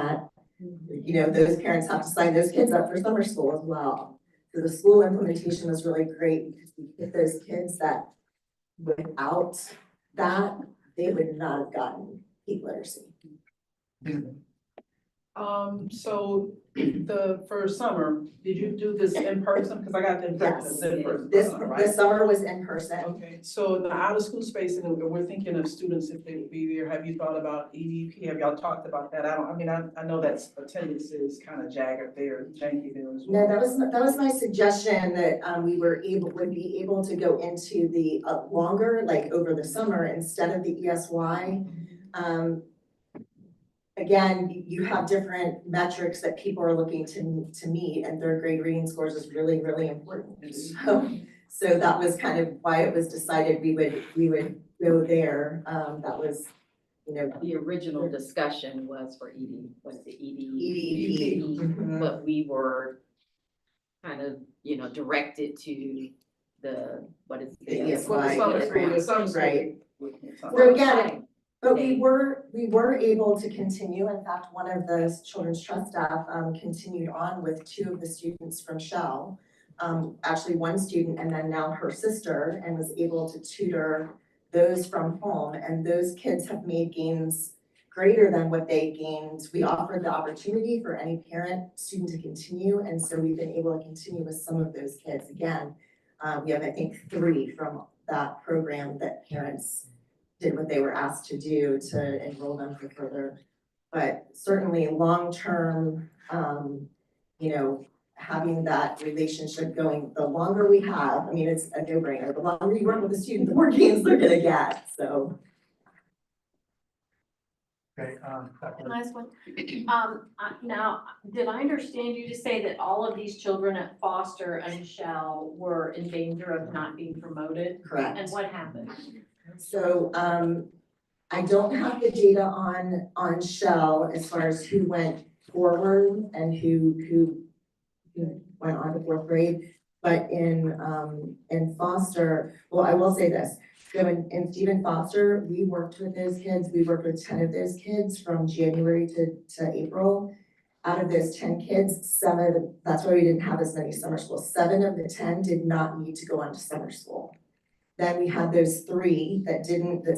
those parents have to sign those kids up for summer school as well. So the school implementation was really great because we get those kids that without that, they would not have gotten peak literacy.
So for summer, did you do this in person? Because I got the impression it's in person.
This summer was in person.
Okay, so the out of school space, and we're thinking of students if they would be there. Have you thought about EDP? Have y'all talked about that? I know that's attendance is kind of jagged there, janky there as well.
No, that was my suggestion, that would be able to go into the longer, like over the summer instead of the ESY. Again, you have different metrics that people are looking to meet, and third grade reading scores is really, really important. So that was kind of why it was decided we would go there. That was,
The original discussion was for
EDP. Mhm.
but we were kind of, directed to what is
The
the
ESY. Right.
So
So again, but we were able to continue. In fact, one of the Children's Trust staff continued on with 2 of the students from Shell. Actually one student and then now her sister, and was able to tutor those from home, and those kids have made gains greater than what they gained. We offered the opportunity for any student to continue, and so we've been able to continue with some of those kids. Again, we have, I think, 3 from that program that parents did what they were asked to do to enroll them for further But certainly long-term, you know, having that relationship going, the longer we have, I mean, it's a no-brainer. The longer you work with a student, the more gains they're gonna get, so.
Okay, Dr.
Last one. Now, did I understand you to say that all of these children at Foster and Shell were in danger of not being promoted?
Correct.
And what happened?
So, I don't have the data on Shell as far as who went forward and who went on to fourth grade. But in Foster, well, I will say this, so in Stephen Foster, we worked with those kids, we worked with 10 of those kids from January to April. Out of those 10 kids, 7, that's why we didn't have as many summer schools, 7 of the 10 did not need to go on to summer school. Then we had those 3 that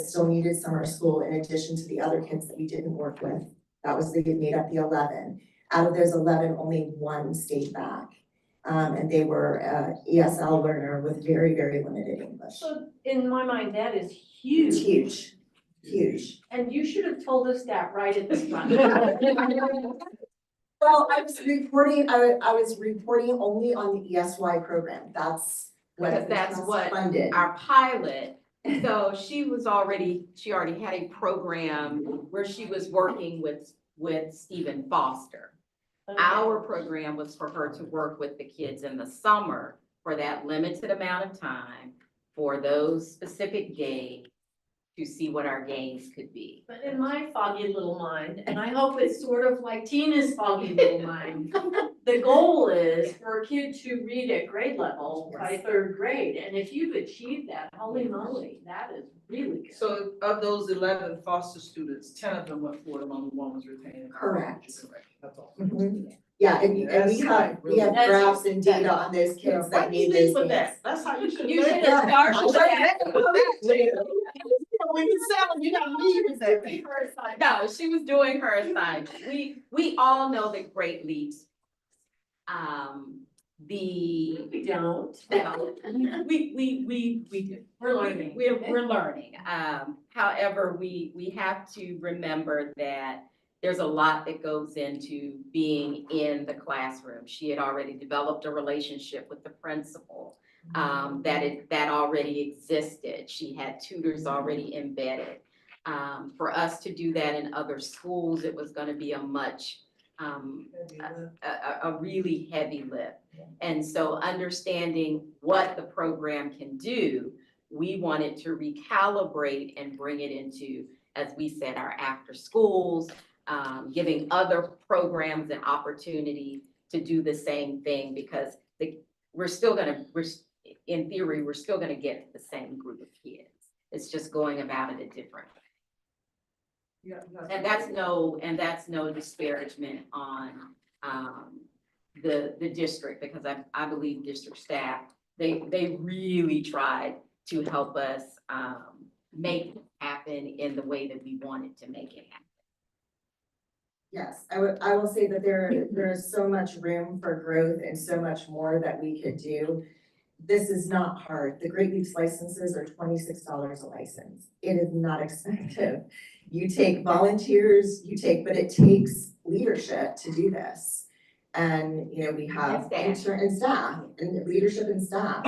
still needed summer school in addition to the other kids that we didn't work with. That was, they made up the 11. Out of those 11, only 1 stayed back. And they were ESL learner with very, very limited English.
So in my mind, that is huge.
It's huge, huge.
And you should have told us that right at the front.
Well, I was reporting only on the ESY program. That's what
Because
the
that's
trust
what
funded.
our pilot, so she already had a program where she was working with Stephen Foster. Our program was for her to work with the kids in the summer for that limited amount of time for those specific days to see what our gains could be.
But in my foggy little mind, and I hope it's sort of like Tina's foggy little mind, the goal is for a kid to read at grade level by 3rd grade. And if you've achieved that, holy moly, that is really good.
So of those 11 foster students, 10 of them went forward, only 1 was retained.
Correct.
That's all.
Mhm. Yeah, and we
That's
have
That's-
graphs and data on those kids that made those gains.
That's how you should.
You should have started that.
When you sell them, you gotta leave with that.
No, she was doing her assignment. We all know that Great Leaps.
We don't.
Well, we do.
We're learning.
We're learning. However, we have to remember that there's a lot that goes into being in the classroom. She had already developed a relationship with the principal, that already existed. She had tutors already embedded. For us to do that in other schools, it was gonna be a much, a really heavy lift. And so understanding what the program can do, we wanted to recalibrate and bring it into, as we said, our after schools, giving other programs an opportunity to do the same thing, because in theory, we're still gonna get the same group of kids. It's just going about it a different way.
Yeah,
And that's no disparagement on, the district, because I believe district staff, they really tried to help us, make it happen in the way that we wanted to make it happen.
Yes, I will say that there is so much room for growth and so much more that we could do. This is not hard. The Great Leaps licenses are $26 a license. It is not expensive. You take volunteers, but it takes leadership to do this. And, you know, we have staff and leadership and staff.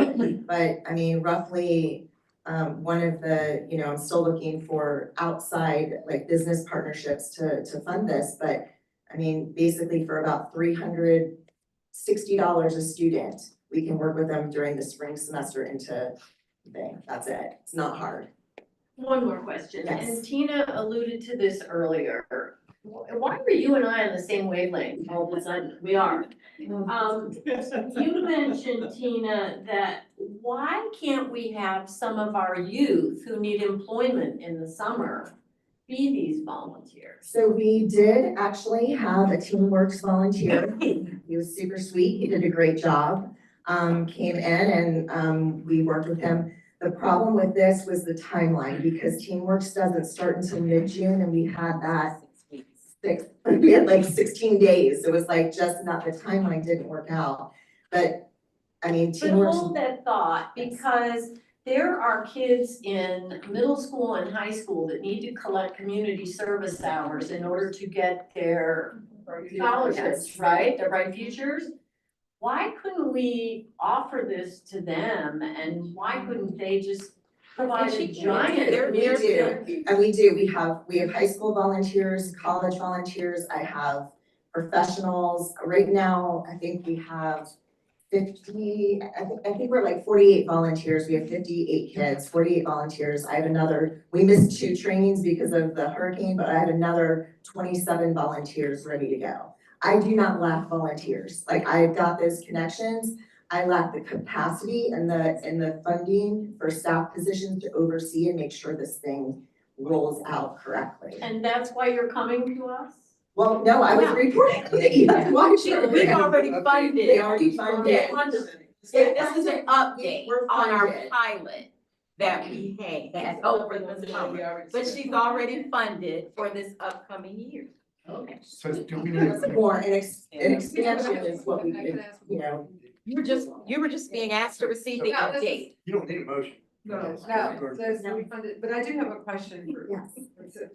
But I mean, roughly, one of the, you know, I'm still looking for outside like business partnerships to fund this, but I mean, basically for about $360 a student, we can work with them during the spring semester into thing. That's it. It's not hard.
One more question,
Yes.
and Tina alluded to this earlier. Why were you and I on the same wavelength all of a sudden? We are. You mentioned, Tina, that why can't we have some of our youth who need employment in the summer be these volunteers?
So we did actually have a TeamWorks volunteer. He was super sweet. He did a great job. Came in and we worked with him. The problem with this was the timeline, because TeamWorks doesn't start until mid-June, and we had that
6 weeks.
we had like 16 days. It was like just not, the timeline didn't work out. But I mean,
But
TeamWorks.
hold that thought, because there are kids in middle school and high school that need to collect community service hours in order to get their scholarships, right? Their bright futures. Why couldn't we offer this to them and why couldn't they just provide a giant?
We do, and we do, we have high school volunteers, college volunteers, I have professionals. Right now, I think we have 50, I think we're like 48 volunteers, we have 58 kids, 48 volunteers. I have another, we missed 2 trainings because of the hurricane, but I have another 27 volunteers ready to go. I do not lack volunteers, like I've got those connections. I lack the capacity and the funding for staff positions to oversee and make sure this thing rolls out correctly.
And that's why you're coming to us?
Well, no, I was
Yeah.
reporting that you have to watch it.
We've already funded.
They already funded.
Yeah, this is an update
We're
on our
funded.
pilot that we had over the summer. But she's already funded for this upcoming year.
Okay.
So do we need?
More, an expansion is what we could, you know.
You were just being asked to receive the
Yeah, this is-
update.
You don't need a motion.
No, there's, we funded, but I do have a question for.
Yes.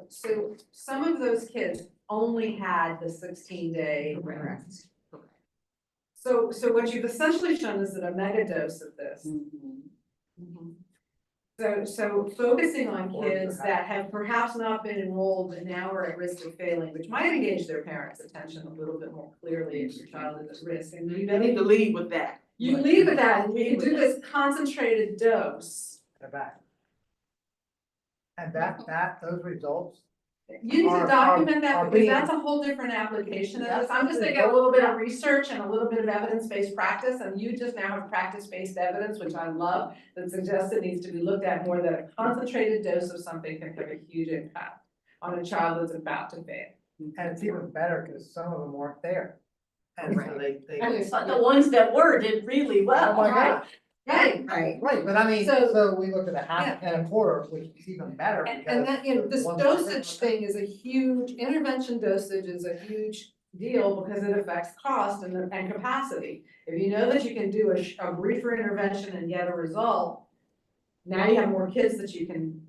So some of those kids only had the 16-day.
Correct.
So what you've essentially shown is that a mega dose of this. So focusing on kids that have perhaps not been enrolled and now are at risk of failing, which might engage their parents' attention a little bit more clearly if your child is at risk. And you need to
lead with that.
You leave with that, and you do this concentrated dose.
They're back. And those results.
You need to
Are
document that, because
being-
that's a whole different application of this. I'm just thinking a little bit of research and a little bit of evidence-based practice, and you just now have practice-based evidence, which I love, that suggests it needs to be looked at more, that a concentrated dose of something can have a huge impact on a child that's about to fail.
And it's even better because some of them weren't there. And so they.
But the ones that were did really well,
Oh my
right?
God.
Right,
Right.
Right, but I mean,
So-
so we look at a half and a quarter, which is even better.
and that, you know, this
because
dosage thing is a huge, intervention dosage is a huge deal because it affects cost and capacity. If you know that you can do a briefer intervention and get a result, now you have more kids that you can.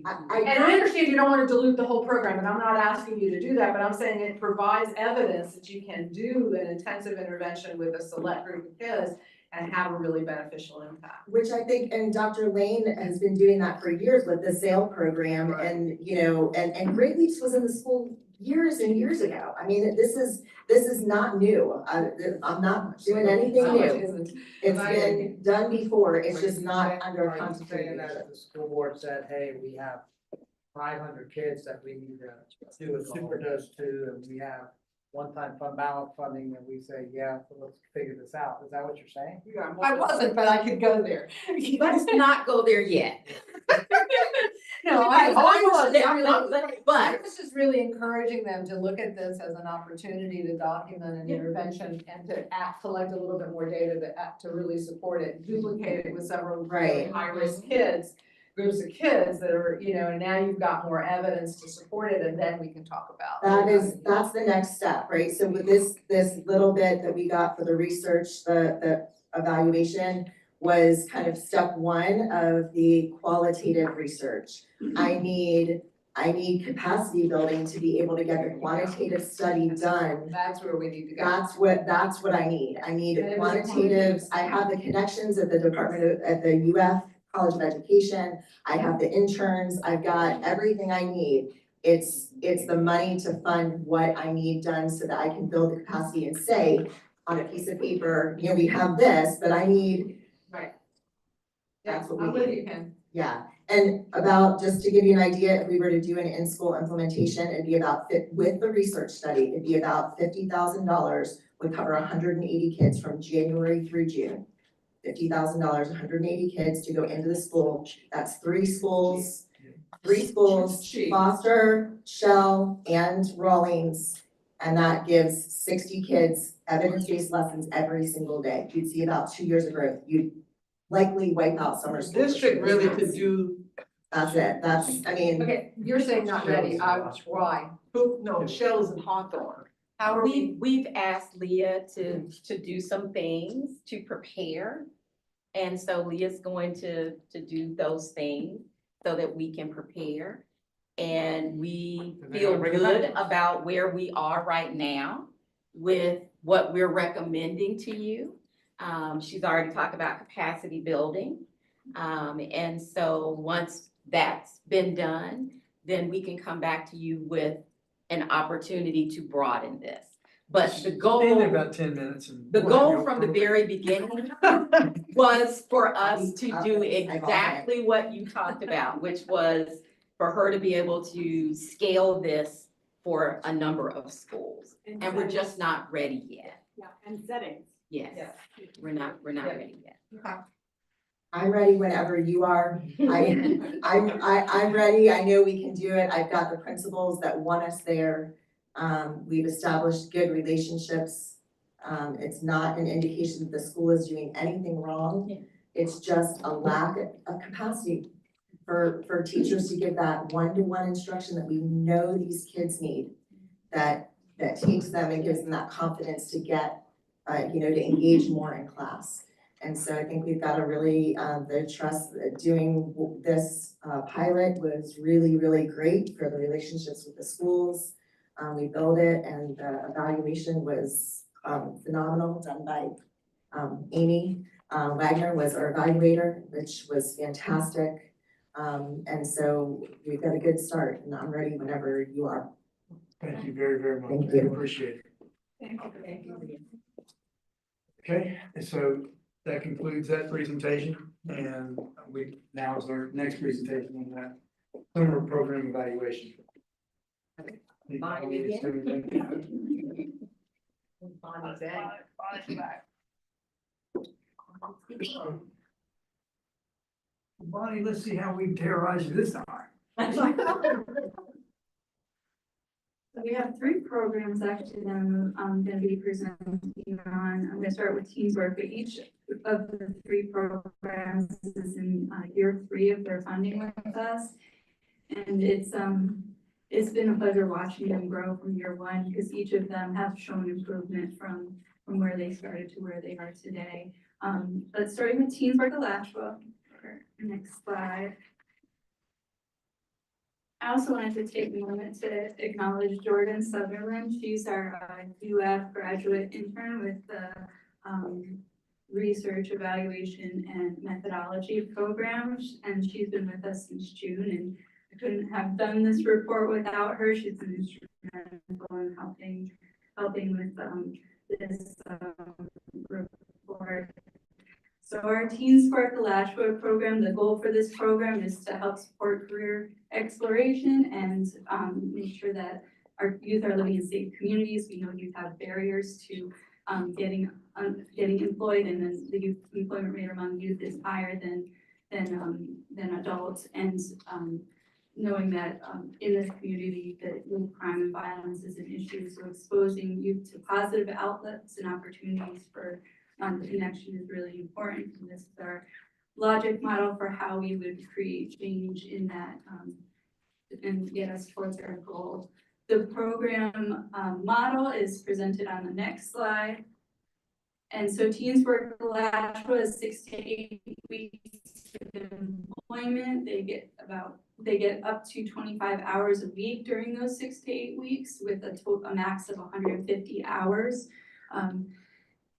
And I understand you don't wanna dilute the whole program, and I'm not asking you to do that, but I'm saying it provides evidence that you can do an intensive intervention with a select group of kids and have a really beneficial impact.
Which I think, and Dr. Lane has been doing that for years with the SAIL program and, you know, and Great Leaps was in the school years and years ago. I mean, this is not new. I'm not doing anything
No,
new.
it isn't.
It's been done before, it's just not under
Are you saying
concentrated.
that the school board said, hey, we have 500 kids that we need to do a super dose to, and we have one-time fund balance funding, and we say, yeah, so let's figure this out. Is that what you're saying?
I wasn't, but I could go there.
Let's not go there yet.
No, I was,
But
I was just really encouraging them to look at this as an opportunity to document an intervention and to collect a little bit more data to really support it, duplicate it with several really
Right.
high-risk kids, groups of kids that are, you know, and now you've got more evidence to support it, and then we can talk about.
That's the next step, right? So with this little bit that we got for the research, the evaluation was kind of step one of the qualitative research. I need capacity building to be able to get the quantitative study done.
That's where we need to go.
That's what I need. I need
And it was a
quantitative, I have the connections at the at the UF College of Education. I have the interns, I've got everything I need. It's the money to fund what I need done so that I can build the capacity and say on a piece of paper, you know, we have this, but I need.
Right.
That's what we
I'm with
need.
you, Ken.
Yeah, and about, just to give you an idea, if we were to do an in-school implementation, it'd be about, with the research study, it'd be about $50,000, would cover 180 kids from January through June. $50,000, 180 kids to go into the school, that's three schools, Foster, Shell, and Rawlings. And that gives 60 kids evidence-based lessons every single day. You'd see about 2 years of growth. You'd likely wipe out summer school.
District really could do,
That's it, I mean,
Okay, you're saying not ready, why?
no, Shell's and Hawthorne.
How are we?
we've asked Leah to do some things to prepare And so Leah's going to do those things so that we can prepare. And we
And then
feel
I'll bring it
good
back.
about where we are right now with what we're recommending to you. She's already talked about capacity building. And so once that's been done, then we can come back to you with an opportunity to broaden this. But the
Stand there
goal,
about 10 minutes and.
the goal from the very beginning was for us to do
Okay, I got it.
exactly what you talked about, which was for her to be able to scale this for a number of schools. And we're just not ready yet.
Yeah, and settings.
Yes, we're not ready yet.
I'm ready whenever you are. I'm ready. I know we can do it. I've got the principals that want us there. We've established good relationships. It's not an indication that the school is doing anything wrong.
Yeah.
It's just a lack of capacity for teachers to give that one-to-one instruction that we know these kids need. That takes them and gives them that confidence to get, to engage more in class. And so I think we've got a really, the trust, doing this pilot was really, really great for the relationships with the schools. We built it and the evaluation was phenomenal, done by Amy Wagner was our evaluator, which was fantastic. And so we've got a good start and I'm ready whenever you are.
Thank you very, very much.
Thank you.
I appreciate it. Okay, so that concludes that presentation and now is our next presentation on that summer program evaluation.
Bonnie again? Bonnie's back.
Bonnie, let's see how we can terrorize you this time.
So we have 3 programs actually that I'm gonna be presenting on. I'm gonna start with Teamwork, but each of the 3 programs is in year 3 of their funding with us. And it's been a pleasure watching them grow from year 1 because each of them have shown improvement from where they started to where they are today. But starting with Teamwork Alachua, next slide. I also wanted to take a moment to acknowledge Jordan Sutherland. She's our UF graduate intern with the Research Evaluation and Methodology program. And she's been with us since June and I couldn't have done this report without her. She's been instrumental in helping with this report. So our Teens for Alachua program, the goal for this program is to help support career exploration and make sure that our youth are living in safe communities. We know youth have barriers to getting employed, and then the youth employment rate among youth is higher than adults. And knowing that in this community that youth crime and violence is an issue, so exposing youth to positive outlets and opportunities for the connection is really important. And this is our logic model for how we would create change in that and get us towards our goal. The program model is presented on the next slide. And so Teens Work Alachua is 6 to 8 weeks of employment. They get up to 25 hours a week during those 6 to 8 weeks with a max of 150 hours.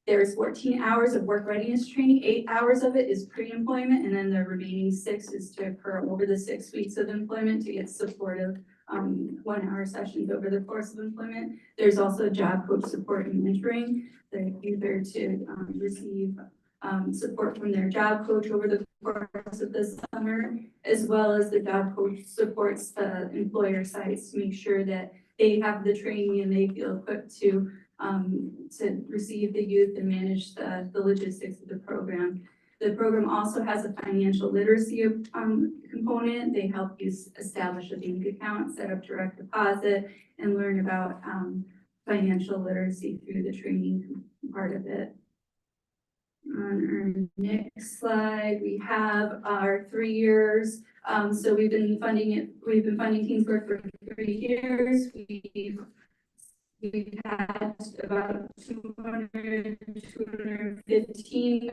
There's 14 hours of work readiness training, 8 hours of it is pre-employment, and then the remaining 6 is to occur over the 6 weeks of employment to get supportive 1-hour sessions over the course of employment. There's also job coach support and mentoring. They're either to receive support from their job coach over the course of the summer, as well as the job coach supports the employer sites to make sure that they have the training and they feel equipped to receive the youth and manage the logistics of the program. The program also has a financial literacy component. They help you establish a bank account, set up direct deposit, and learn about financial literacy through the training part of it. On our next slide, we have our 3 years. So we've been funding Teens Work for 3 years. We've we've had about 215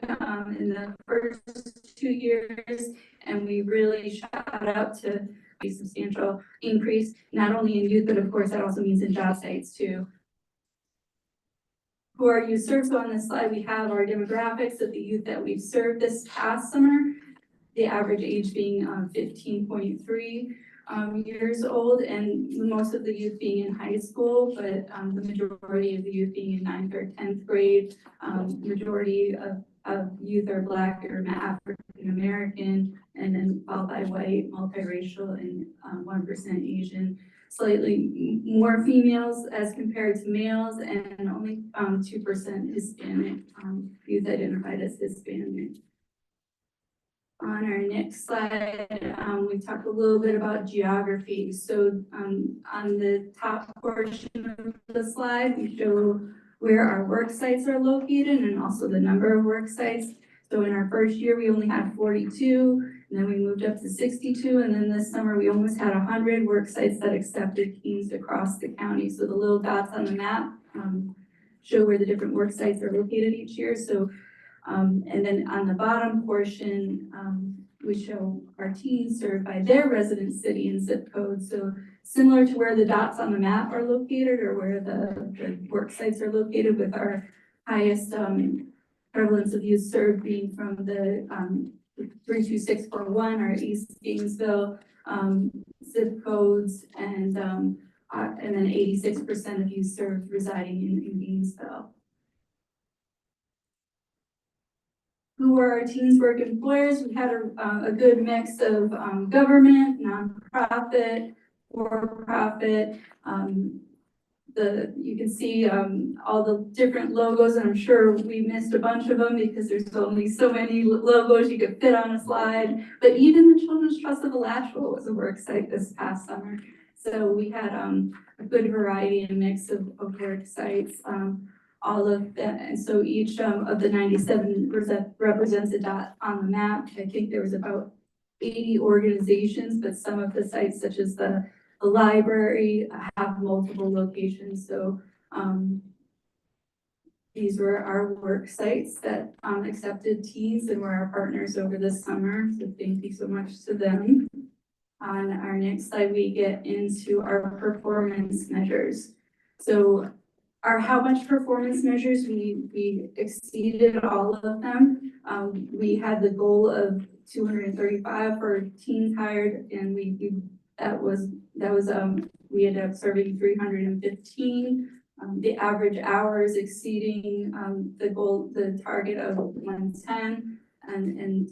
in the first 2 years. And we really shout out to a substantial increase, not only in youth, but of course, that also means in job sites too. Who are you served? So on this slide, we have our demographics of the youth that we've served this past summer. The average age being 15.3 years old, and most of the youth being in high school, but the majority of the youth being in 9th or 10th grade. Majority of youth are Black or African American, and then followed by white, multiracial, and 1% Asian. Slightly more females as compared to males, and only 2% Hispanic, youth identified as Hispanic. On our next slide, we talk a little bit about geography. So on the top portion of the slide, we show where our work sites are located and also the number of work sites. So in our first year, we only had 42, and then we moved up to 62, and then this summer we almost had 100 work sites that accepted teens across the county. So the little dots on the map show where the different work sites are located each year. So and then on the bottom portion, we show our teens served by their resident city and zip code. So similar to where the dots on the map are located, or where the work sites are located, with our highest prevalence of youth served being from the 32641, our East Gainesville zip codes, and then 86% of youth served residing in Gainesville. Who are our teens work employers? We had a good mix of government, nonprofit, for-profit. You can see all the different logos, and I'm sure we missed a bunch of them because there's only so many logos you could fit on a slide. But even the Children's Trust of Alachua was a work site this past summer. So we had a good variety and mix of work sites. All of that, and so each of the 97 represents a dot on the map. I think there was about 80 organizations, but some of the sites, such as the library, have multiple locations. So these were our work sites that accepted teens and were our partners over this summer. So thank you so much to them. On our next slide, we get into our performance measures. So our how much performance measures, we exceeded all of them. We had the goal of 235 for teens hired, and we ended up serving 315. The average hours exceeding the target of 110, and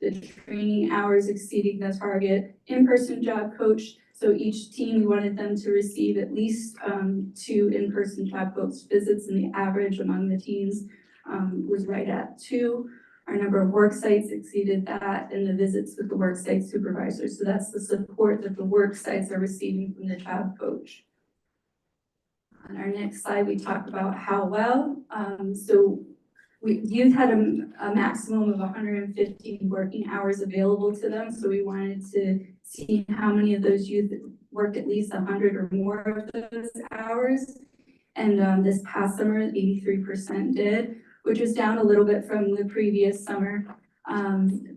the training hours exceeding the target. In-person job coach. So each team, we wanted them to receive at least 2 in-person job coach visits, and the average among the teams was right at 2. Our number of work sites exceeded that, and the visits with the work site supervisors. So that's the support that the work sites are receiving from the job coach. On our next slide, we talk about how well. Youth had a maximum of 150 working hours available to them. So we wanted to see how many of those youth worked at least 100 or more of those hours. And this past summer, 83% did, which was down a little bit from the previous summer,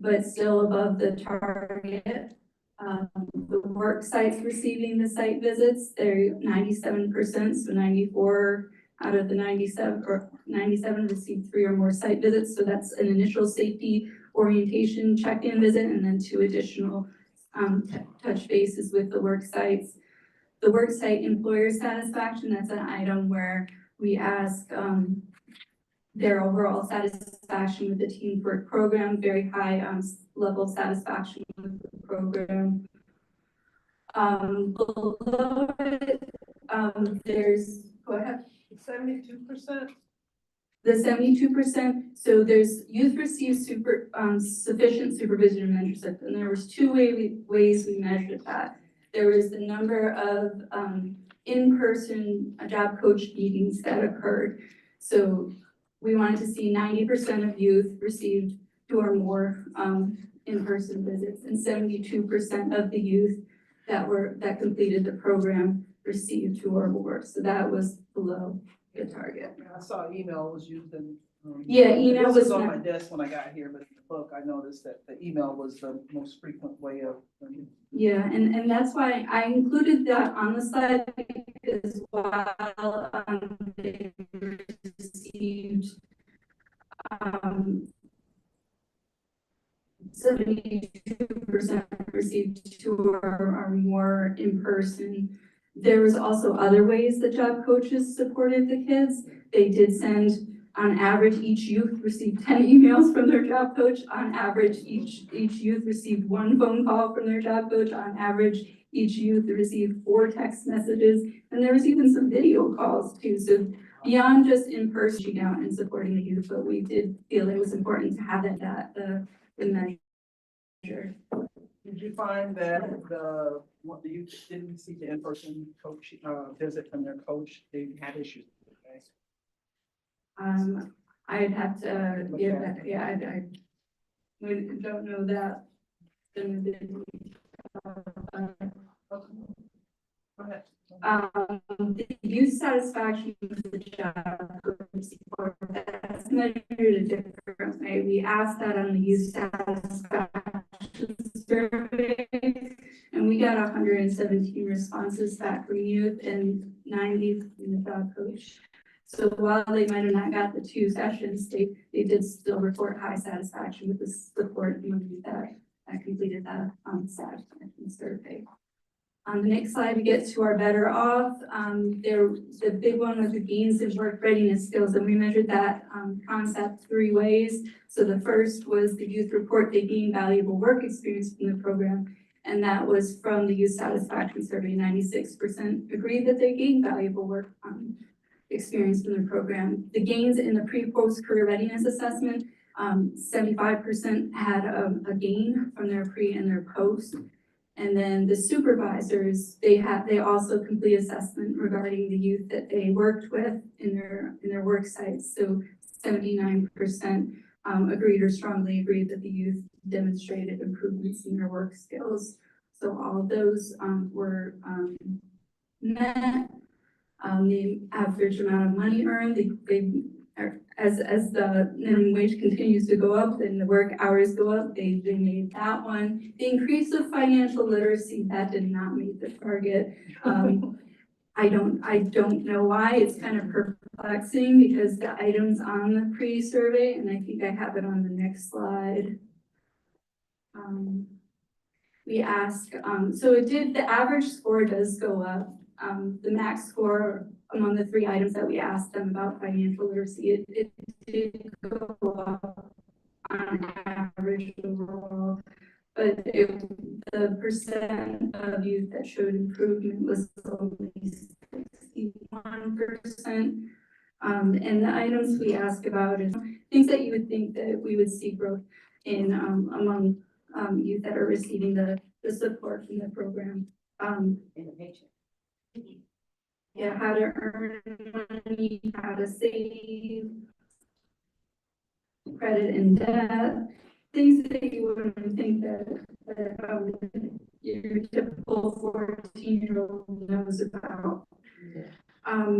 but still above the target. The work sites receiving the site visits, they're 97%, so 94 out of the 97 received 3 or more site visits. So that's an initial safety orientation check-in visit, and then 2 additional touch bases with the work sites. The work site employer satisfaction, that's an item where we ask their overall satisfaction with the team work program, very high level of satisfaction with the program. Below it, there's, go ahead.
72%?
The 72%, so there's youth receive sufficient supervision and mentorship, and there was 2 ways we measured that. There was the number of in-person job coach meetings that occurred. So we wanted to see 90% of youth received 2 or more in-person visits, and 72% of the youth that completed the program received two or more, so that was below the target.
I saw email was used in.
Yeah, email
This
was
was on
not-
my desk when I got here, but in the book, I noticed that the email was the most frequent way of.
Yeah, and that's why I included that on the slide because while they received 72% received two or more in person. There was also other ways that job coaches supported the kids. They did send, on average, each youth received 10 emails from their job coach. On average, each youth received one phone call from their job coach. On average, each youth received 4 text messages. And there was even some video calls too. So beyond just in person reaching out and supporting the youth, but we did feel it was important to have the measure.
Did you find that what you didn't see the in-person coach, visit from their coach, they had issues?
I'd have to give that, yeah, I don't know that.
Go ahead.
The youth satisfaction with the job support, that's measured a different way. We asked that on the youth satisfaction survey, and we got 117 responses back from youth and 90 from the job coach. So while they might have not got the 2 sessions, they did still report high satisfaction with the support that completed that satisfaction survey. On the next slide, we get to our better off. The big one was the gains in work readiness skills, and we measured that concept 3 ways. So the first was the youth report they gained valuable work experience from the program, and that was from the youth satisfaction survey. 96% agreed that they gained valuable work experience from the program. The gains in the pre-post career readiness assessment, 75% had a gain from their pre and their post. And then the supervisors, they also complete assessment regarding the youth that they worked with in their work sites. So 79% agreed or strongly agreed that the youth demonstrated improvements in their work skills. So all of those were met. The average amount of money earned, as the minimum wage continues to go up and the work hours go up, they made that one. The increase of financial literacy, that did not meet the target. I don't know why. It's kind of perplexing because the items on the pre-survey, and I think I have it on the next slide. We ask, so the average score does go up. The max score among the 3 items that we asked them about financial literacy, it did go up on average overall, but the percent of youth that showed improvement was only 61%. And the items we ask about is things that you would think that we would see growth in among youth that are receiving the support from the program.
In the paycheck.
Yeah, how to earn money, how to save, credit and debt, things that you wouldn't think that your typical 14-year-old knows about.
No,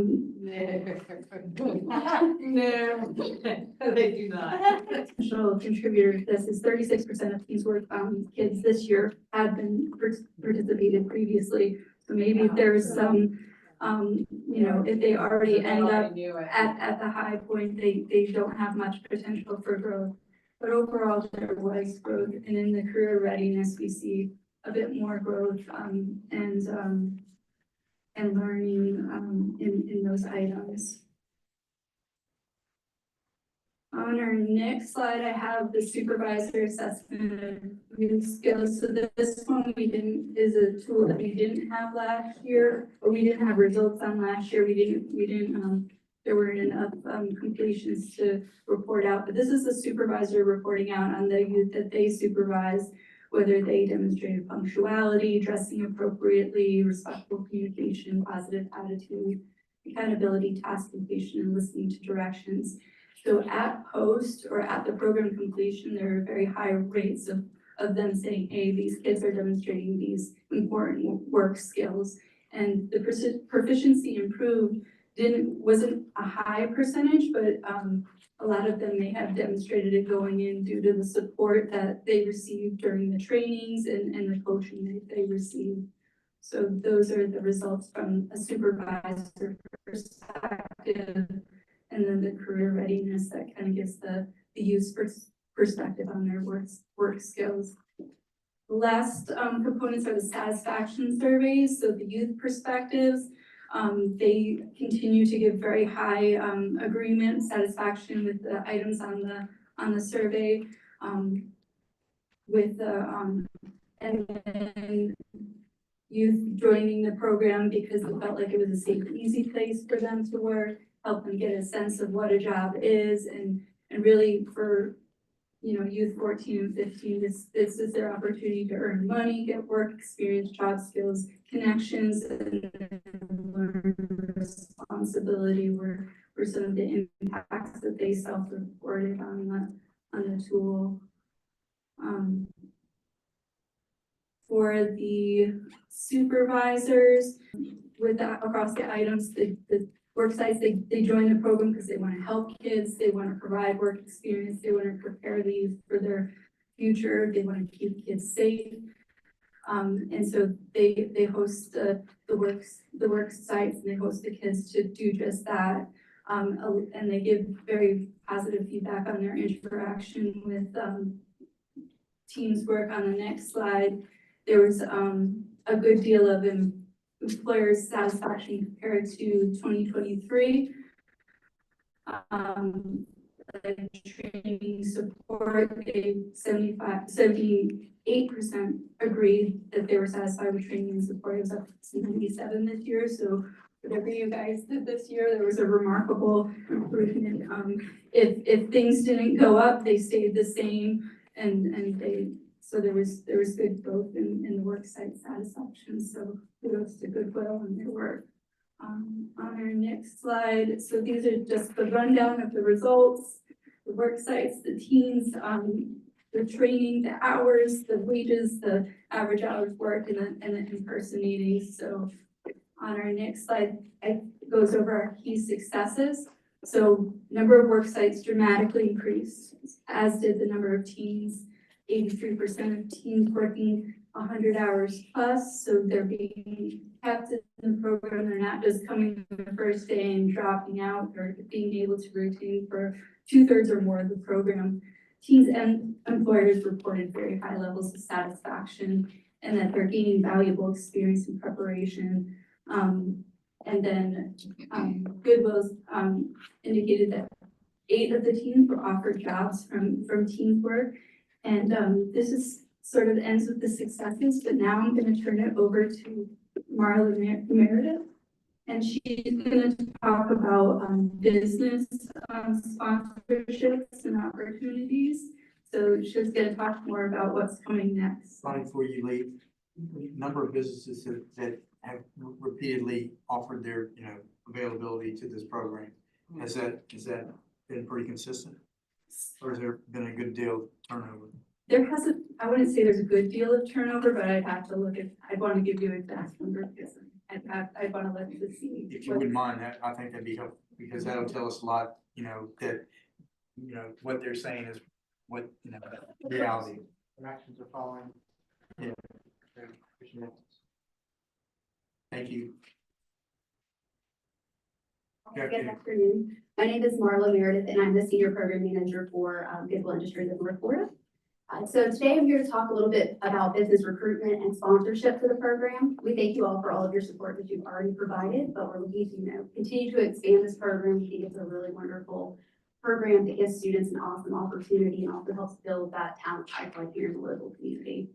they do not.
Potential contributor to this is 36% of Teens Work kids this year had been participated previously. So maybe there's some, if they already end up at the high point, they don't have much potential for growth. But overall, there was growth, and in the career readiness, we see a bit more growth and learning in those items. On our next slide, I have the supervisor assessment of youth skills. So this one is a tool that we didn't have last year, or we didn't have results on last year. There weren't enough completions to report out, but this is the supervisor reporting out on the youth that they supervise, whether they demonstrated punctuality, dressing appropriately, respectful communication, positive attitude, accountability, task completion, and listening to directions. So at post or at the program completion, there are very high rates of them saying, hey, these kids are demonstrating these important work skills. And the proficiency improved wasn't a high percentage, but a lot of them may have demonstrated it going in due to the support that they received during the trainings and the coaching that they received. So those are the results from a supervisor perspective, and then the career readiness that kind of gives the youth perspective on their work skills. The last components are the satisfaction surveys. So the youth perspectives, they continue to give very high agreement, satisfaction with the items on the survey. And then youth joining the program because they felt like it was a safe, easy place for them to work, help them get a sense of what a job is, and really for youth 14 and 15, this is their opportunity to earn money, get work experience, job skills, connections, and learn responsibility were some of the impacts that they self-reported on the tool. For the supervisors, across the items, the work sites, they join the program because they want to help kids, they want to provide work experience, they want to prepare the youth for their future, they want to keep kids safe. And so they host the work sites, and they host the kids to do just that. And they give very positive feedback on their interaction with teams work. On the next slide, there was a good deal of employer satisfaction compared to 2023. Training support, 78% agreed that they were satisfied with training and support. It was up to 97 this year. So whatever you guys did this year, there was a remarkable improvement. If things didn't go up, they stayed the same, so there was good growth in the work site satisfaction. So kudos to Goodwill and their work. On our next slide, so these are just the rundown of the results, the work sites, the teams, the training, the hours, the wages, the average hours worked, and the in-person meetings. So on our next slide, it goes over our key successes. So number of work sites dramatically increased, as did the number of teams. 83% of teams working 100 hours plus, so they're being kept in the program. They're not just coming the first day and dropping out. They're being able to retain for 2/3 or more of the program. Teams and employers reported very high levels of satisfaction, and that they're gaining valuable experience and preparation. And then Goodwill's indicated that 8 of the teams were offered jobs from teams work. And this is sort of ends with the successes, but now I'm going to turn it over to Marla Meredith, and she's going to talk about business sponsorships and opportunities. So she's going to talk more about what's coming next.
Ronnie, before you leave, number of businesses that have repeatedly offered their, availability to this program. Has that been pretty consistent? Or has there been a good deal of turnover?
I wouldn't say there's a good deal of turnover, but I'd have to look at, I'd want to give you an exact number because I'd want to look to see.
If you wouldn't mind, I think that'd be helpful, because that'll tell us a lot, that, what they're saying is what, reality. Actions are following. Yeah. Thank you.
Good afternoon. My name is Marla Meredith, and I'm the Senior Program Manager for Goodwill Industries of North Florida. So today I'm here to talk a little bit about business recruitment and sponsorship for the program. We thank you all for all of your support that you've already provided, but we're looking to continue to expand this program. We think it's a really wonderful program that gives students an awesome opportunity and also helps build that talent pipeline here in the local community.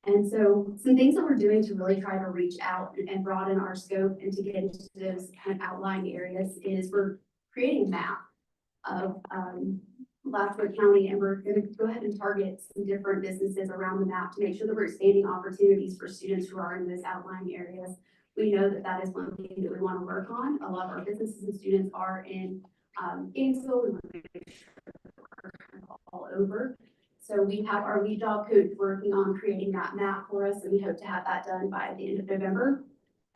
And so some things that we're doing to really try to reach out and broaden our scope and to get into those kind of outlying areas is we're creating a map of Alachua County, and we're going to go ahead and target some different businesses around the map to make sure that we're expanding opportunities for students who are in those outlying areas. We know that that is one thing that we want to work on. A lot of our businesses and students are in Gainesville and all over. So we have our lead job coach working on creating that map for us, and we hope to have that done by the end of November.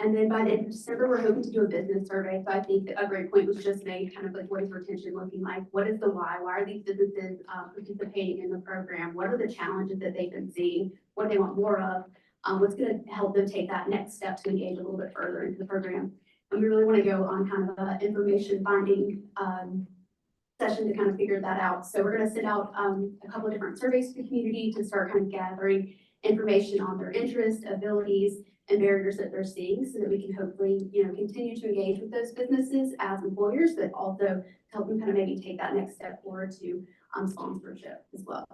And then by the end of December, we're hoping to do a business survey. So I think that a great point was just made, kind of like what is retention looking like? What is the why? Why are these businesses participating in the program? What are the challenges that they've been seeing? What do they want more of? What's going to help them take that next step to engage a little bit further into the program? And we really want to go on kind of a information finding session to kind of figure that out. So we're going to send out a couple of different surveys to the community to start kind of gathering information on their interests, abilities, and barriers that they're seeing so that we can hopefully, continue to engage with those businesses as employers, but also help them kind of maybe take that next step forward to sponsorship as well.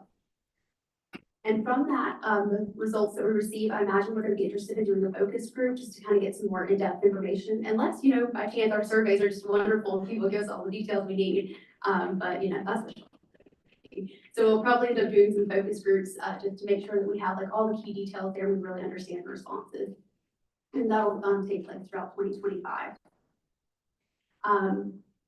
And from that, the results that we receive, I imagine we're going to be interested in doing a focus group just to kind of get some more in-depth information. Unless, by chance our surveys are just wonderful, people give us all the details we need. But that's the so we'll probably end up doing some focus groups just to make sure that we have like all the key details there. We really understand the responses. And that'll take place throughout 2025.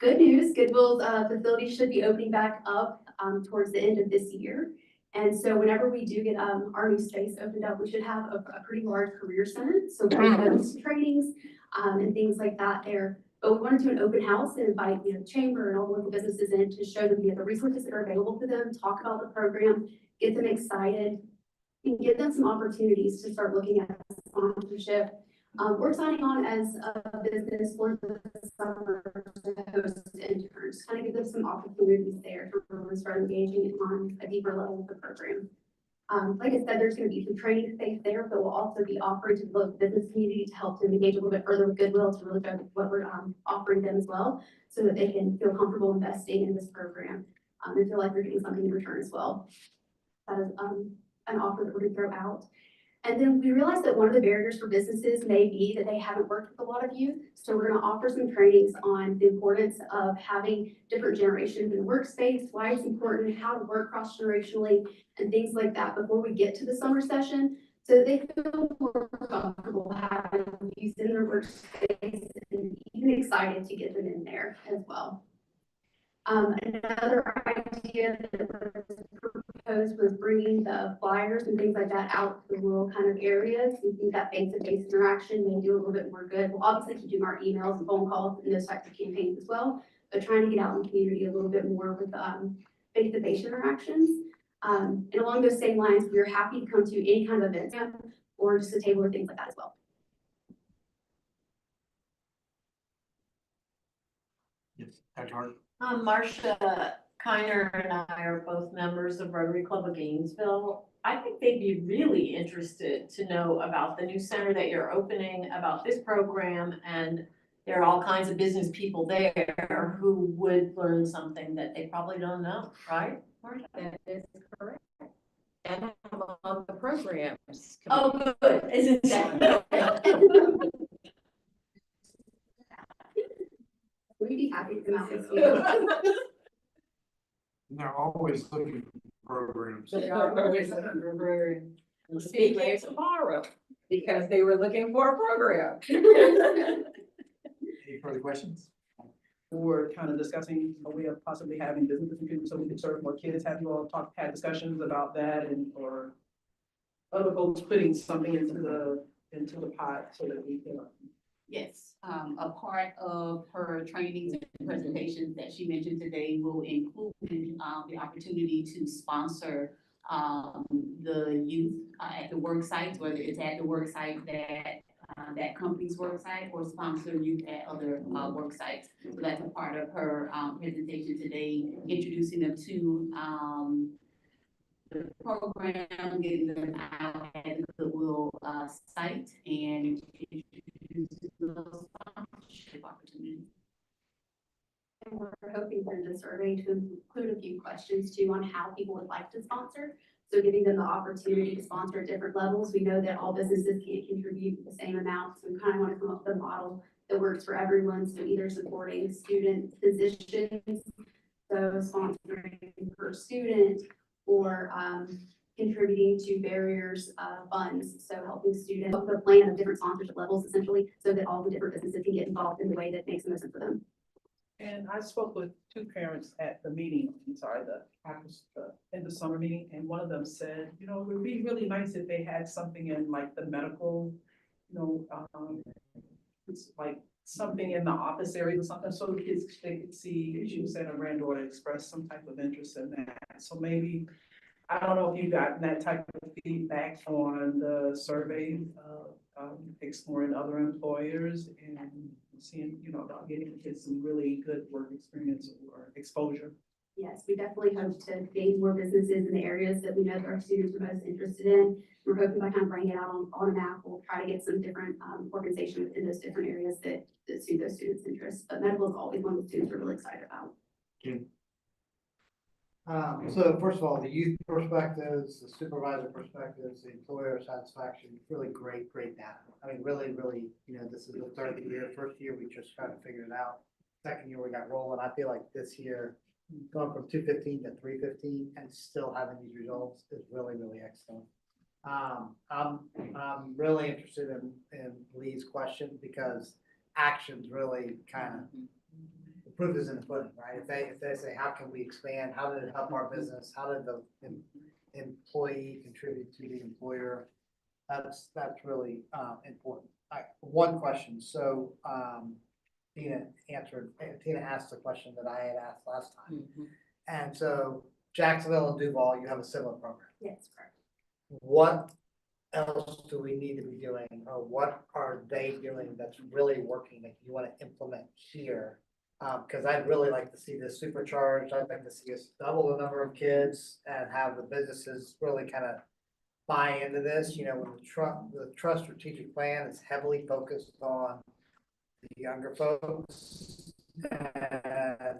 Good news, Goodwill's facility should be opening back up towards the end of this year. And so whenever we do get our new space opened up, we should have a pretty large career center. So we have some trainings and things like that there. But we want to do an open house and invite chamber and all the local businesses in to show them the resources that are available to them, talk about the program, get them excited, and give them some opportunities to start looking at sponsorship. We're signing on as a business for the summer to host interns, kind of give them some opportunities there to really start engaging on a deeper level of the program. Like I said, there's going to be some training space there, but we'll also be offering to the local business community to help them engage a little bit further with Goodwill to really show what we're offering them as well, so that they can feel comfortable investing in this program and feel like they're getting something in return as well. That is an offer that we're going to throw out. And then we realized that one of the barriers for businesses may be that they haven't worked with a lot of youth. So we're going to offer some trainings on the importance of having different generations in the workspace, why it's important, how to work cross-generationally, and things like that before we get to the summer session, so that they feel more comfortable having youth in their workspace and even excited to get them in there as well. Another idea that was proposed was bringing the flyers and things like that out to the rural kind of areas. We think that face-to-face interaction may do a little bit more good. We'll obviously keep doing our emails and phone calls and those types of campaigns as well, but trying to get out in the community a little bit more with face-to-face interactions. And along those same lines, we're happy to come to any kind of event or just a table or things like that as well.
Yes, Dr. Hart.
Marcia Kiner and I are both members of Rotary Club of Gainesville. I think they'd be really interested to know about the new center that you're opening, about this program, and there are all kinds of business people there who would learn something that they probably don't know, right, Marcia?
That is correct. And I'm on the programs.
Oh, good, isn't that?
We'd be happy to come out this year.
And they're always looking for programs.
They are always looking for programs.
Speaking tomorrow.
Because they were looking for a program.
Any further questions?
We're kind of discussing, we are possibly having businesses and people so we can serve more kids. Have you all had discussions about that or other folks putting something into the pot so that we can?
Yes, a part of her trainings and presentations that she mentioned today will include the opportunity to sponsor the youth at the work sites, whether it's at the work site that company's work site, or sponsor youth at other work sites. So that's a part of her presentation today, introducing them to the program, getting them out at the Goodwill site, and introducing those sponsorship opportunities.
And we're hoping for the survey to include a few questions too on how people would like to sponsor. So giving them the opportunity to sponsor at different levels. We know that all businesses can't contribute the same amount. So we kind of want to come up with a model that works for everyone. So either supporting student positions, so sponsoring per student, or contributing to barriers funds. So helping students with a plan of different sponsorship levels essentially, so that all the different businesses can get involved in the way that makes the most sense for them.
And I spoke with two parents at the meeting, in the summer meeting, and one of them said, it would be really nice if they had something in like the medical, it's like something in the office area or something, so the kids, they could see, she was saying, a granddaughter express some type of interest in that. So maybe, I don't know if you got that type of feedback on the survey, exploring other employers and seeing, about getting the kids some really good work experience or exposure.
Yes, we definitely hope to gain more businesses in the areas that we know that our students are most interested in. We're hoping by kind of bringing it out on a map, we'll try to get some different organizations in those different areas that suit those students' interests. But medical is always one of the students we're really excited about.
So first of all, the youth perspectives, the supervisor perspectives, the employer satisfaction, really great data. I mean, really, this is the third year. First year, we just kind of figured it out. Second year, we got rolling. I feel like this year, going from 215 to 315 and still having these results is really, really excellent. I'm really interested in Lee's question because actions really kind of, the proof is in the pudding, right? If they say, how can we expand? How did it help our business? How did the employee contribute to the employer? That's really important. One question. So Tina asked the question that I had asked last time. And so Jacksonville and Duval, you have a similar program.
Yes, correct.
What else do we need to be doing, or what are they doing that's really working that you want to implement here? Because I'd really like to see this supercharged. I'd like to see us double the number of kids and have the businesses really kind of buy into this. When the trust strategic plan is heavily focused on the younger folks, and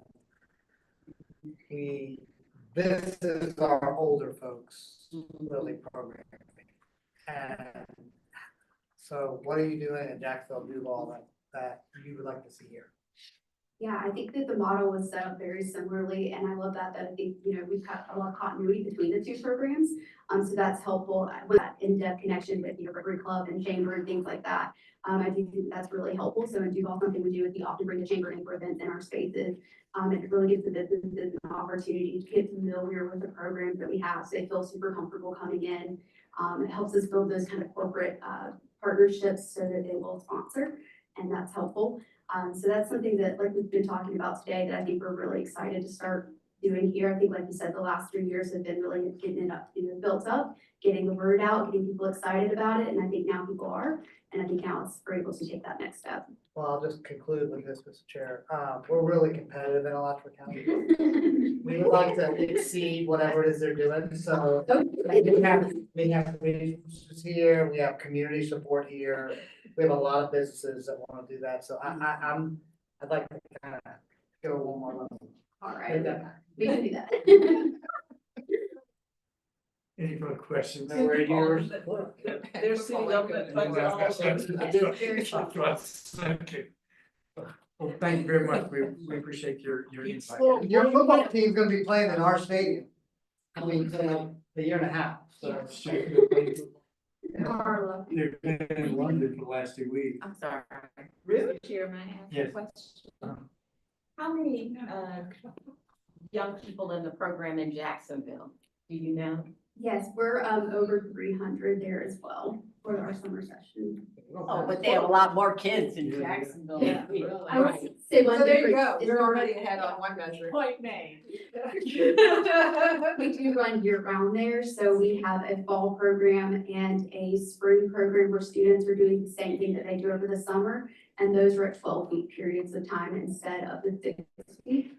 this is our older folks really programming. And so what are you doing in Jacksonville, Duval that you would like to see here?
Yeah, I think that the model was set up very similarly, and I love that I think, we've got a lot of continuity between the two programs. So that's helpful with that in-depth connection with, Rotary Club and Chamber and things like that. I think that's really helpful. So in Duval, something we do is we often bring the Chamber in for events in our spaces. It really gives the businesses an opportunity to get familiar with the programs that we have, so they feel super comfortable coming in. It helps us build those kind of corporate partnerships so that they will sponsor, and that's helpful. So that's something that, like we've been talking about today, that I think we're really excited to start doing here. I think, like you said, the last 3 years have been really getting it up, built up, getting the word out, getting people excited about it, and I think now people are, and I think now we're able to take that next step.
Well, I'll just conclude with this, Mr. Chair. We're really competitive in Alachua County. We would like to exceed whatever it is they're doing, so we have resources here, we have community support here. We have a lot of businesses that want to do that, so I'd like to kind of go one more level.
All right, we can do that.
Any further questions?
No, we're yours.
There's city government funds all over.
Okay. Well, thank you very much. We appreciate your insight.
Your football team's gonna be playing in our stadium. I mean, a year and a half, so.
Carla.
They've been in London for the last 2 weeks.
I'm sorry.
Really?
Chairman, I have
Yes.
a question. How many, young people in the program in Jacksonville? Do you know?
Yes, we're over 300 there as well for our summer session.
Oh, but they have a lot more kids in
Yeah.
Jacksonville.
Yeah.
I would say one
So there you
difference
go,
is
you're already ahead on one measure.
Point made.
we do run year round there, so we have a fall program and a spring program where students are doing the same thing that they do over the summer, and those are at 12-week periods of time instead of the 6-week.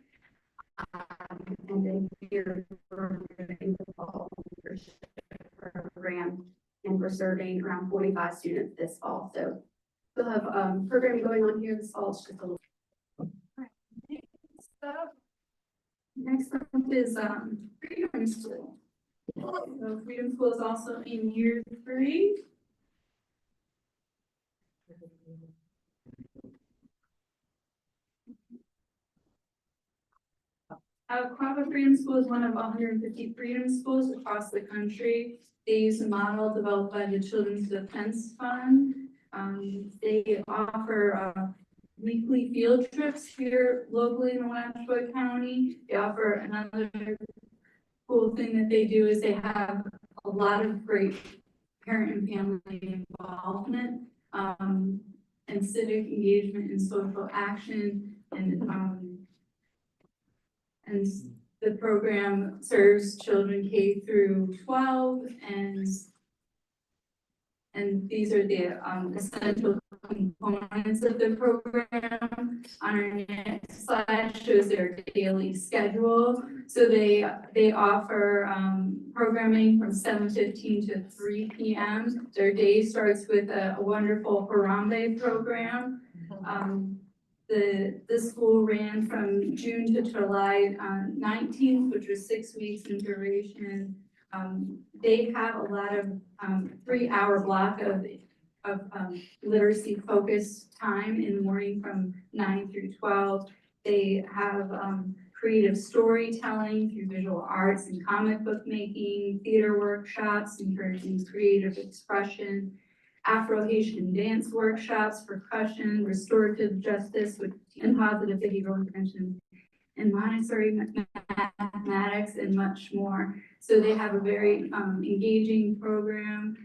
And then here we're doing the fall leadership program, and we're serving around 45 students this fall. So we'll have programming going on here this fall. It's just a little.
Next up is Freedom School. So Freedom School is also in year 3. Alachua Freedom School is one of 150 freedom schools across the country. They use a model developed by the Children's Defense Fund. They offer weekly field trips here locally in Alachua County. They offer another cool thing that they do is they have a lot of great parent and family involvement. And and civic engagement and social action. And the program serves children K through 12 and these are the essential components of the program. On our next slide shows their daily schedule. So they offer programming from 7:15 to 3 p.m. Their day starts with a wonderful Harambe program. The school ran from June to July 19th, which was 6 weeks in duration. They have a lot of 3-hour block of literacy focused time in the morning from 9 through 12. They have creative storytelling through visual arts and comic book making, theater workshops encouraging creative expression, Afro-Haitian dance workshops, percussion, restorative justice, and positive behavioral intervention, and Montessori mathematics, and much more. So they have a very engaging program,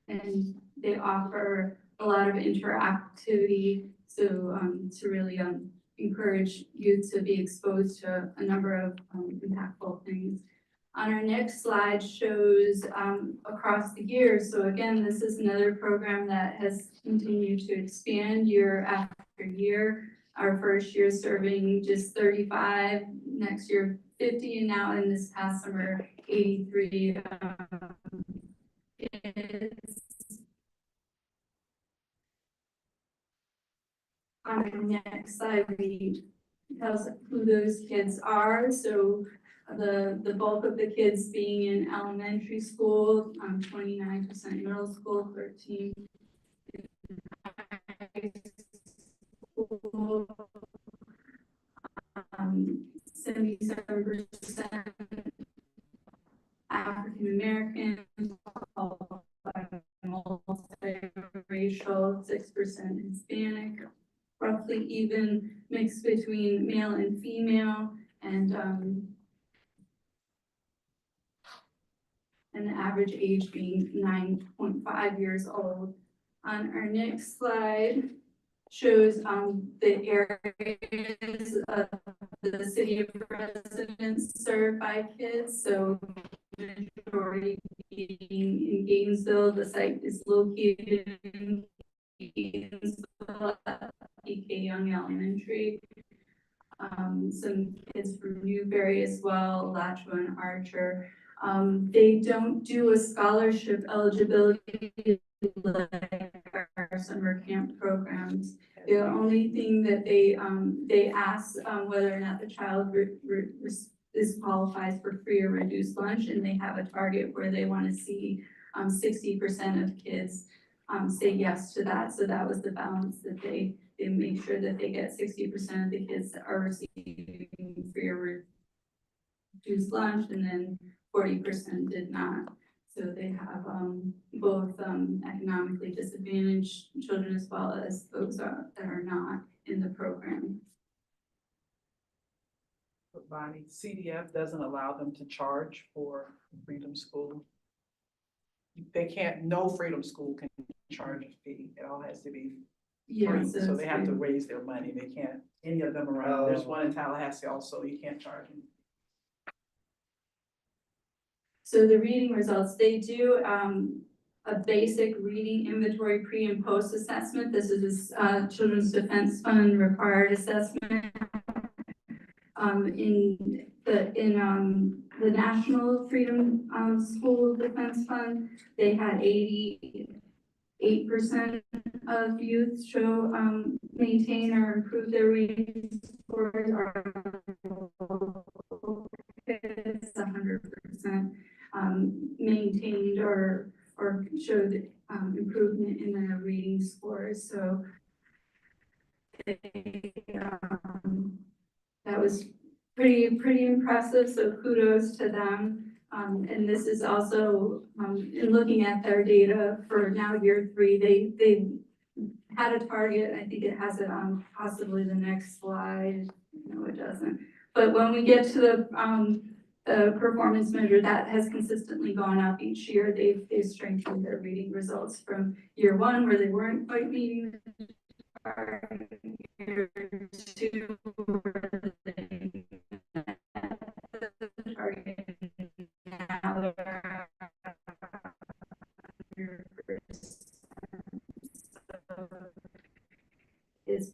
and they offer a lot of interactivity, so to really encourage youth to be exposed to a number of impactful things. On our next slide shows across the years. So again, this is another program that has continued to expand year after year. Our first year serving just 35, next year 50, and now in this past summer, 83 kids. On our next slide, we tells who those kids are. So the bulk of the kids being in elementary school, 29% middle school, 13 high school, 77% African American, multiracial, 6% Hispanic, roughly even mixed between male and female, and the average age being 9.5 years old. On our next slide shows the areas of the city of residence served by kids. So majority being in Gainesville, the site is located in Gainesville at PK Young Elementary. Some kids from Newberry as well, Alachua and Archer. They don't do a scholarship eligibility like our summer camp programs. The only thing that they ask whether or not the child qualifies for free or reduced lunch, and they have a target where they want to see 60% of kids say yes to that. So that was the balance that they make sure that they get 60% of the kids that are receiving free or reduced lunch, and then 40% did not. So they have both economically disadvantaged children as well as those that are not in the program.
But Bonnie, CDF doesn't allow them to charge for Freedom School. They can't, no Freedom School can charge a fee. It all has to be free. So they have to raise their money. They can't, any of them around. There's one in Tallahassee also, you can't charge them.
So the reading results, they do a basic reading inventory pre and post assessment. This is Children's Defense Fund required assessment. In the National Freedom School Defense Fund, they had 88% of youth show maintain or improve their reading scores, or 100% maintained or showed improvement in their reading scores. So that was pretty impressive. So kudos to them. And this is also in looking at their data for now year 3. They had a target. I think it has it on possibly the next slide. No, it doesn't. But when we get to the performance measure that has consistently gone up each year. They've strengthened their reading results from year one where they weren't quite meeting the target, year two where they met the target. Now they're 100%. So it's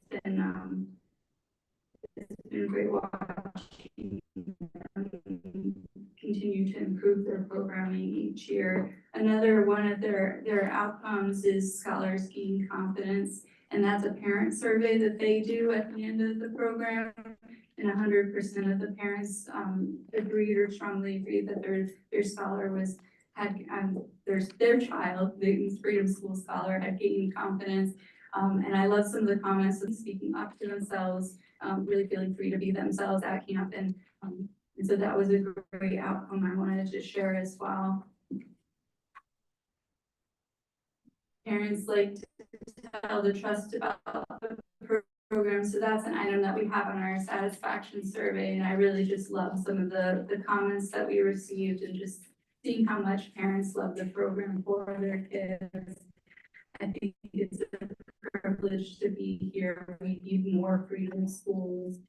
been great watching them continue to improve their programming each year. Another one of their outcomes is scholars gain confidence, and that's a parent survey that they do at the end of the program. And 100% of the parents agreed or strongly agreed that their scholar their child, the Freedom School scholar, had gained confidence. And I love some of the comments of speaking up to themselves, really feeling free to be themselves at camp. And so that was a great outcome I wanted to share as well. Parents like to tell the trust about the program, so that's an item that we have on our satisfaction survey. And I really just love some of the comments that we received and just seeing how much parents love the program for their kids. I think it's a privilege to be here. We need more freedom schools.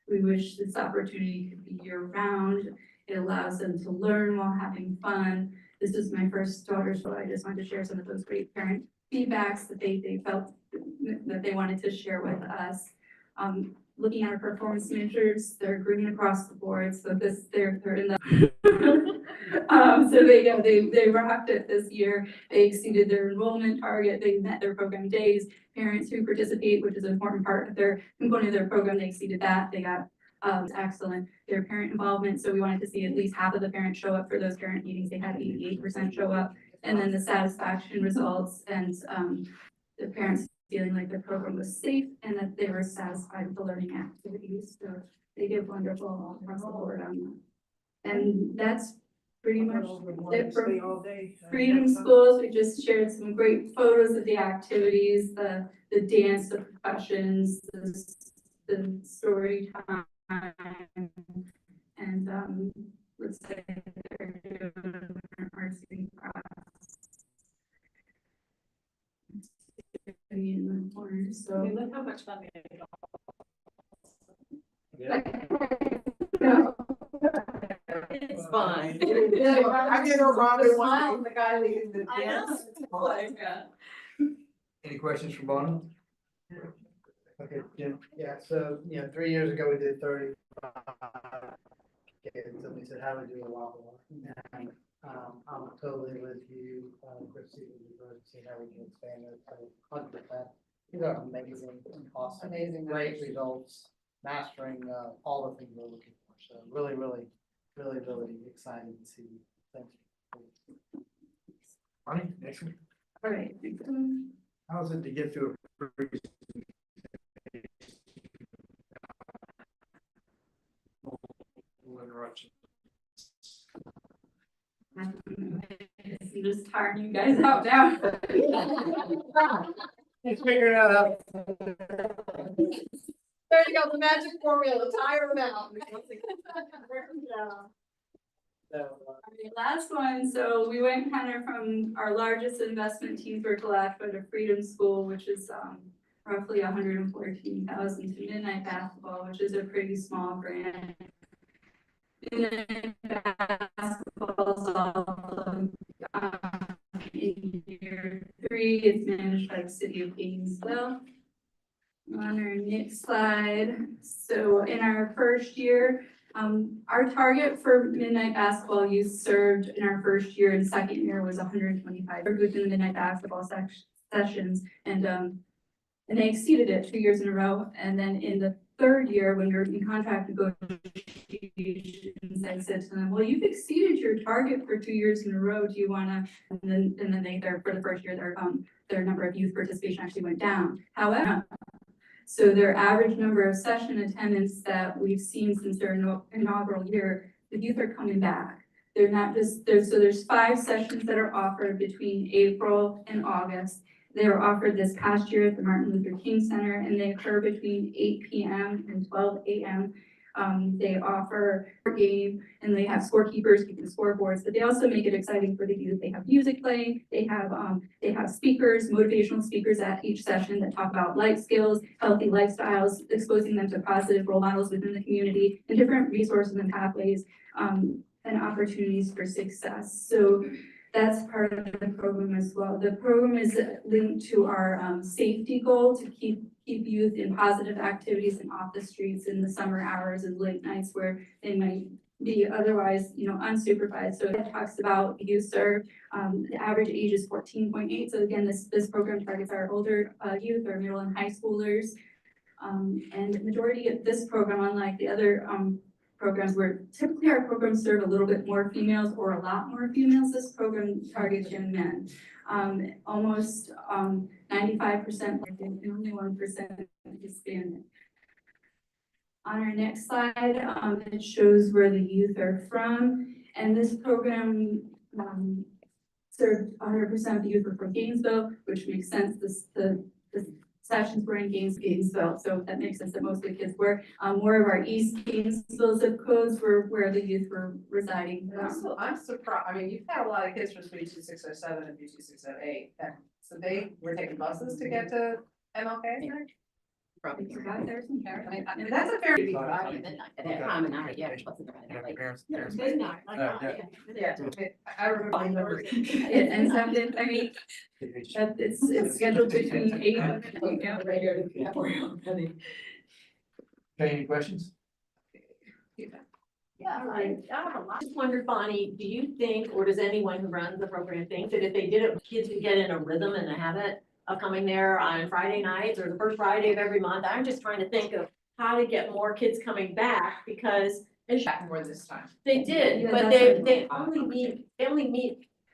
We wish this opportunity could be year round. It allows them to learn while having fun. This is my first daughter, so I just wanted to share some of those great parent feedbacks that they felt that they wanted to share with us. Looking at our performance measures, they're green across the board. So they're in the so they rocked it this year. They exceeded their enrollment target. They met their program days. Parents who participate, which is an important part of their component of their program, they exceeded that. They got excellent. Their parent involvement. So we wanted to see at least half of the parents show up for those parent meetings. They had 88% show up. And then the satisfaction results and the parents feeling like their program was safe and that they were satisfied with the learning activities. So they did wonderful all across the board on that. And that's pretty much it for Freedom Schools. We just shared some great photos of the activities, the dance, the professions, the story time, and let's say they're doing an arts class in the corner. So
look how much fun we had.
No.
It's fun.
I get a Robin one.
The guy leading the
I
dance.
Any questions for Bonnie? Okay, Jim.
Yeah, so, 3 years ago, we did 35 kids, and we said, how do we do a lot more? And, I'm totally with you, Christie, to see how we can expand it, so 100%. These are amazing, awesome,
Amazing.
great results, mastering, all the things we're looking for, so really excited to see. Thank you.
Bonnie, next one.
All right.
How's it to get to a interruption?
I'm just tiring you guys out now.
He's figuring out how.
There you go, the magic formula, tire them out.
Last one, so we went kind of from our largest investment team for Alachua to Freedom School, which is roughly 114,000 to Midnight Basketball, which is a pretty small grant. Midnight Basketball is all in year 3, it's managed by the city of Gainesville. On our next slide, so in our first year, our target for Midnight Basketball youth served in our first year and second year was 125 within the Midnight Basketball sessions, and they exceeded it 2 years in a row. And then in the third year, when we were in contract negotiations, I said to them, "Well, you've exceeded your target for 2 years in a row. Do you want to?" And then they, for the first year, their number of youth participation actually went down. However, so their average number of session attendance that we've seen since their inaugural year, the youth are coming back. They're not just there. So there's 5 sessions that are offered between April and August. They were offered this past year at the Martin Luther King Center, and they occur between 8 p.m. and 12 a.m. They offer a game and they have scorekeepers keeping scoreboards, but they also make it exciting for the youth. They have music playing, they have speakers, motivational speakers at each session that talk about life skills, healthy lifestyles, exposing them to positive role models within the community, and different resources and pathways and opportunities for success. So that's part of the program as well. The program is linked to our safety goal to keep youth in positive activities and off the streets in the summer hours and late nights where they might be otherwise, unsupervised. So it talks about youth serve. The average age is 14.8. So again, this program targets our older youth or middle and high schoolers. And the majority of this program, unlike the other programs where typically our programs serve a little bit more females or a lot more females, this program targets young men. Almost 95% and only 1% Hispanic. On our next slide, it shows where the youth are from, and this program served 100% of the youth were from Gainesville, which makes sense. The sessions were in Gainesville, so that makes sense that most of the kids were. More of our East Gainesville zip codes were where the youth were residing.
I'm surprised, I mean, you've had a lot of kids from B 2607 and B 2608, so they were taking buses to get to MLK?
Probably.
I mean, that's a fair.
At that time, and I, yeah, it wasn't right, like,
Yeah, I remember.
And something, I mean, it's scheduled between 8 and.
Okay, any questions?
Yeah, I have a lot. I just wondered, Bonnie, do you think, or does anyone who runs the program think that if they did it, kids would get in a rhythm and a habit of coming there on Friday nights or the first Friday of every month? I'm just trying to think of how to get more kids coming back because.
Back more this time.
They did,
Yeah,
but
that's
they only meet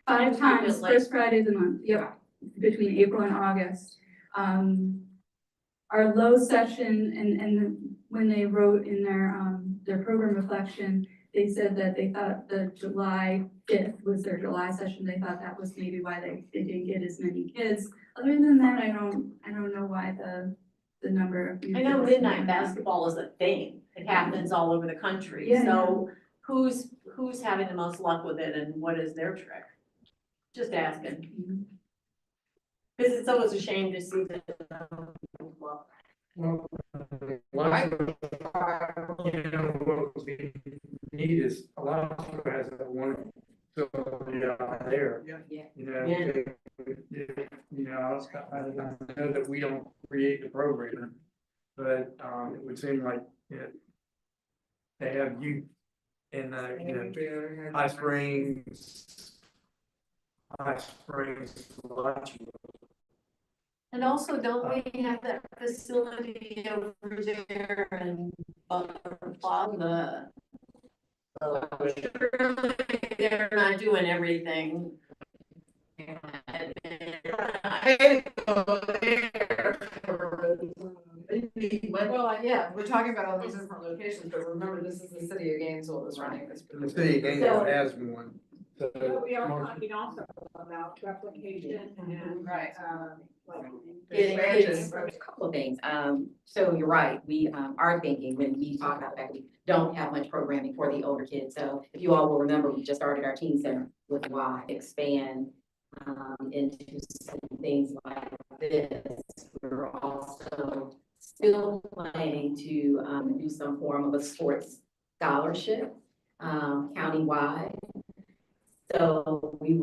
5 times,
frequently.
first Friday of the month, yep, between April and August. Our low session and when they wrote in their program reflection, they said that they thought the July 5th was their July session. They thought that was maybe why they didn't get as many kids. Other than that, I don't know why the number of.
I know midnight basketball is a thing. It happens all over the country.
Yeah,
So who's having the most luck with it and what is their trick? Just asking. Because it's always a shame to see that.
Well, what we need is, a lot of people has that one facility out there.
Yeah.
I know that we don't create the program, but, it would seem like, they have youth in, High Springs, Alachua.
And also, don't we have that facility over there and they're not doing everything.
Well, yeah, we're talking about all these different locations, but remember, this is the city of Gainesville that's running this.
The city of Gainesville has one.
But we are talking also about replication and.
Right.
A couple of things. So you're right. We are thinking when we talk about that, we don't have much programming for the older kids. So if you all will remember, we just started our teen center with why expand into some things like this. We're also still planning to do some form of a sports scholarship countywide. So we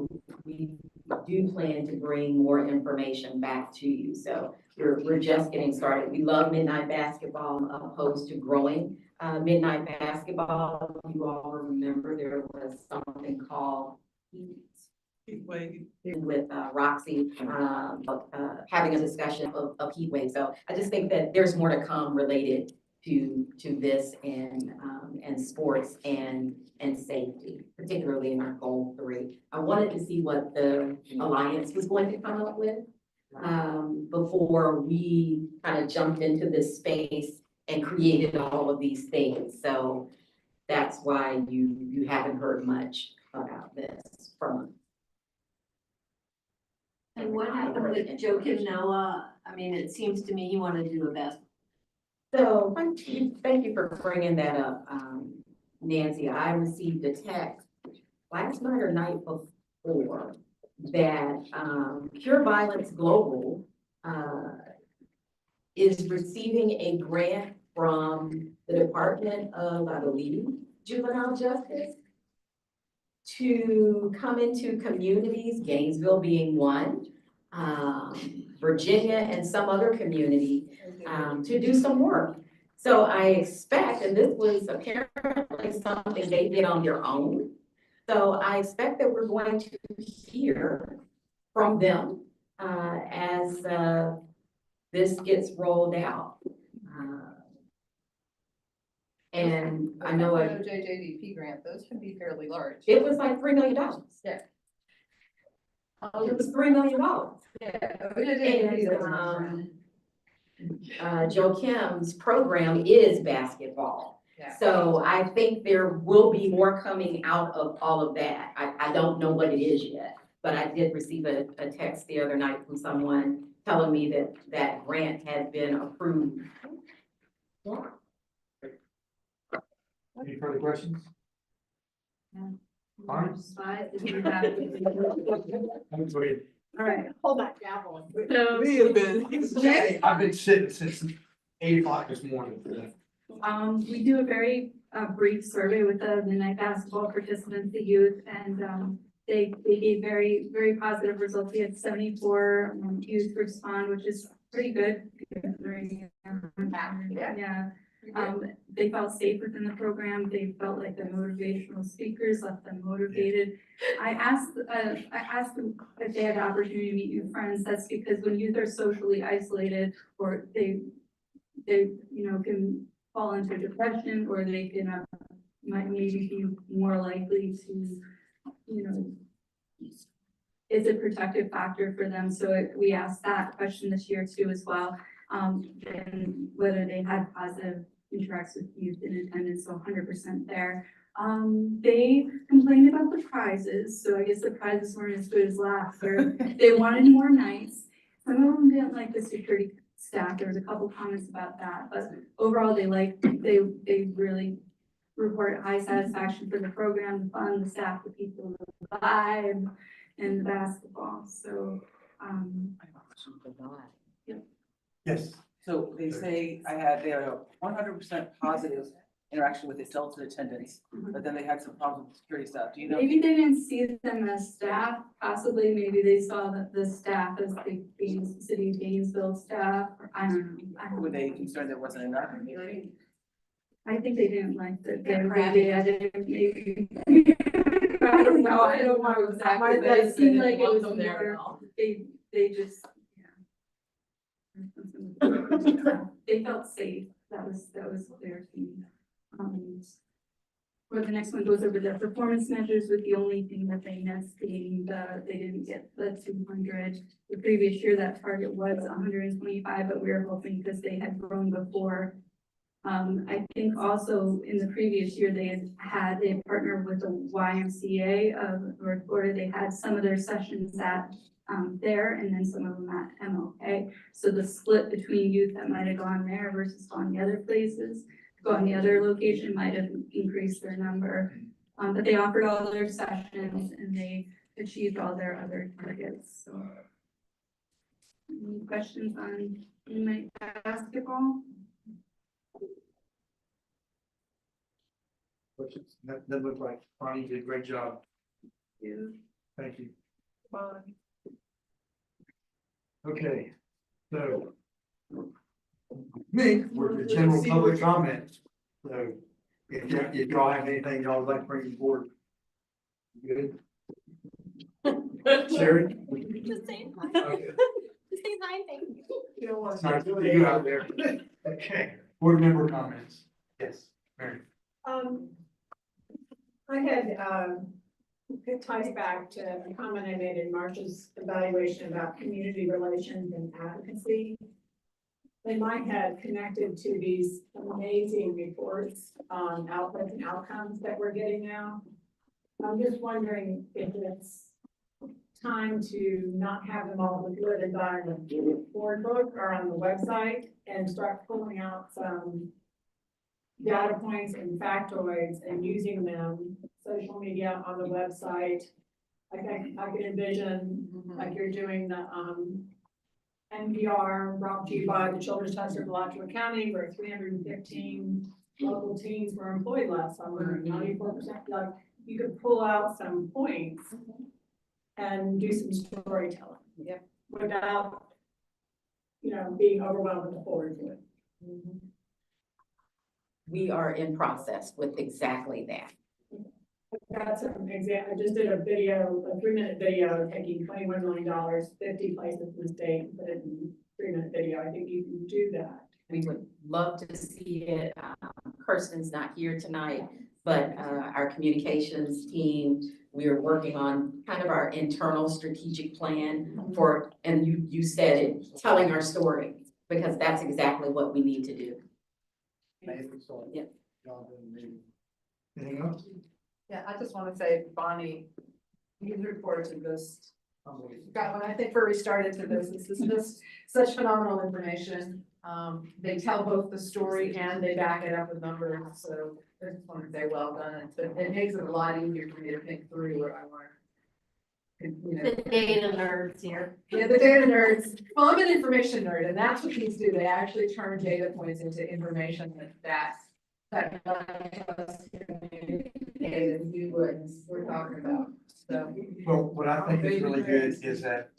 do plan to bring more information back to you. So we're just getting started. We love midnight basketball opposed to growing midnight basketball. You all remember there was something called with Roxy having a discussion of heat wave. So I just think that there's more to come related to this and sports and safety, particularly in our goal 3. I wanted to see what the Alliance was going to come up with before we kind of jumped into this space and created all of these things. So that's why you haven't heard much about this from us.
And what happened with Joe Kim Noah? I mean, it seems to me he wanted to do a basketball.
So, thank you for bringing that up, Nancy. I received a text last night or night before that, Cure Violence Global, is receiving a grant from the Department of, I believe, Juvenile Justice to come into communities, Gainesville being one, Virginia and some other community, to do some work. So I expect, and this was apparently something they did on their own. So I expect that we're going to hear from them, as, this gets rolled out. And I know
JJDP grant, those can be fairly large.
it was like $3 million.
Yeah.
It was $3 million.
Yeah.
Joe Kim's program is basketball.
Yeah.
So I think there will be more coming out of all of that. I don't know what it is yet, but I did receive a text the other night from someone telling me that that grant had been approved. Yeah.
Any further questions? Fine.
Slide, if you have it.
Go ahead.
All right, hold that gavel.
I've been sitting since 8 o'clock this morning.
We do a very brief survey with the midnight basketball participants, the youth, and they gave very, very positive results. We had 74 youth respond, which is pretty good. Yeah. They felt safe within the program. They felt like the motivational speakers left them motivated. I asked them if they had the opportunity to meet new friends. That's because when youth are socially isolated, or they can fall into depression, or they can might maybe be more likely to, it's a protective factor for them. So we asked that question this year too as well. And whether they had positive interacts with youth in attendance, so 100% there. They complained about the prizes, so I guess the prizes weren't as good as last year. They wanted more nights. Some of them didn't like the security staff. There was a couple comments about that, but overall they really report high satisfaction for the program, the fun, the staff, the people, the vibe, and the basketball. So,
Yes.
So they say they had a 100% positive interaction with adults in attendance, but then they had some problems with security staff. Do you know?
maybe they didn't see them as staff, possibly maybe they saw that the staff as the city of Gainesville staff, or I don't know.
Were they concerned there wasn't enough?
I think they didn't like that, they added maybe. I don't know, I don't know exactly, but it seemed like it was more, they just, yeah. They felt safe, that was their thing. Where the next one goes over the performance measures, with the only thing that they missed being they didn't get the 200. The previous year, that target was 125, but we were hoping because they had grown before. I think also in the previous year, they partnered with the YMCA of North Florida. They had some of their sessions at there, and then some of them at MLK. So the split between youth that might have gone there versus gone the other places, gone the other location, might have increased their number. But they offered all their sessions and they achieved all their other targets. So, any questions on midnight basketball?
Questions? That looked like Bonnie did a great job. Thank you. Okay, so me, we're the general public comment. So if y'all have anything y'all would like to bring forward. Good. Sherry?
Just saying.
Okay.
Just say hi, thank you.
It's nice to see you out there. Okay, board member comments. Yes, Mary.
I had, it ties back to the comment I made in Marcia's evaluation about community relations and advocacy. In my head, connected to these amazing reports on outputs and outcomes that we're getting now. I'm just wondering if it's time to not have them all liquid on the board book or on the website and start pulling out some data points and factoids and using them, social media, on the website. I could envision, like you're doing the, NPR brought to you by the Children's Trust of Alachua County, where 315 local teens were employed last summer, 94%, like, you could pull out some points and do some storytelling.
Yep.
Without, being overwhelmed with the forward to it.
We are in process with exactly that.
That's an example. I just did a video, a 3-minute video, taking $21 million, 50 places in the state, and put it in 3-minute video. I think you can do that.
We would love to see it. Kirsten's not here tonight, but our communications team, we are working on kind of our internal strategic plan for, and you said it, telling our story, because that's exactly what we need to do. Yeah.
Anything else?
Yeah, I just want to say, Bonnie, these reports are just, God, when I think where we started to this is just such phenomenal information. They tell both the story and they back it up with numbers, so I just want to say well done. It makes it a lot easier for me to think through what I want.
The data nerds here.
Yeah, the data nerds. Well, I'm an information nerd, and that's what these do. They actually turn data points into information that us communicate and do what we're talking about. So.
Well, what I think is really good is that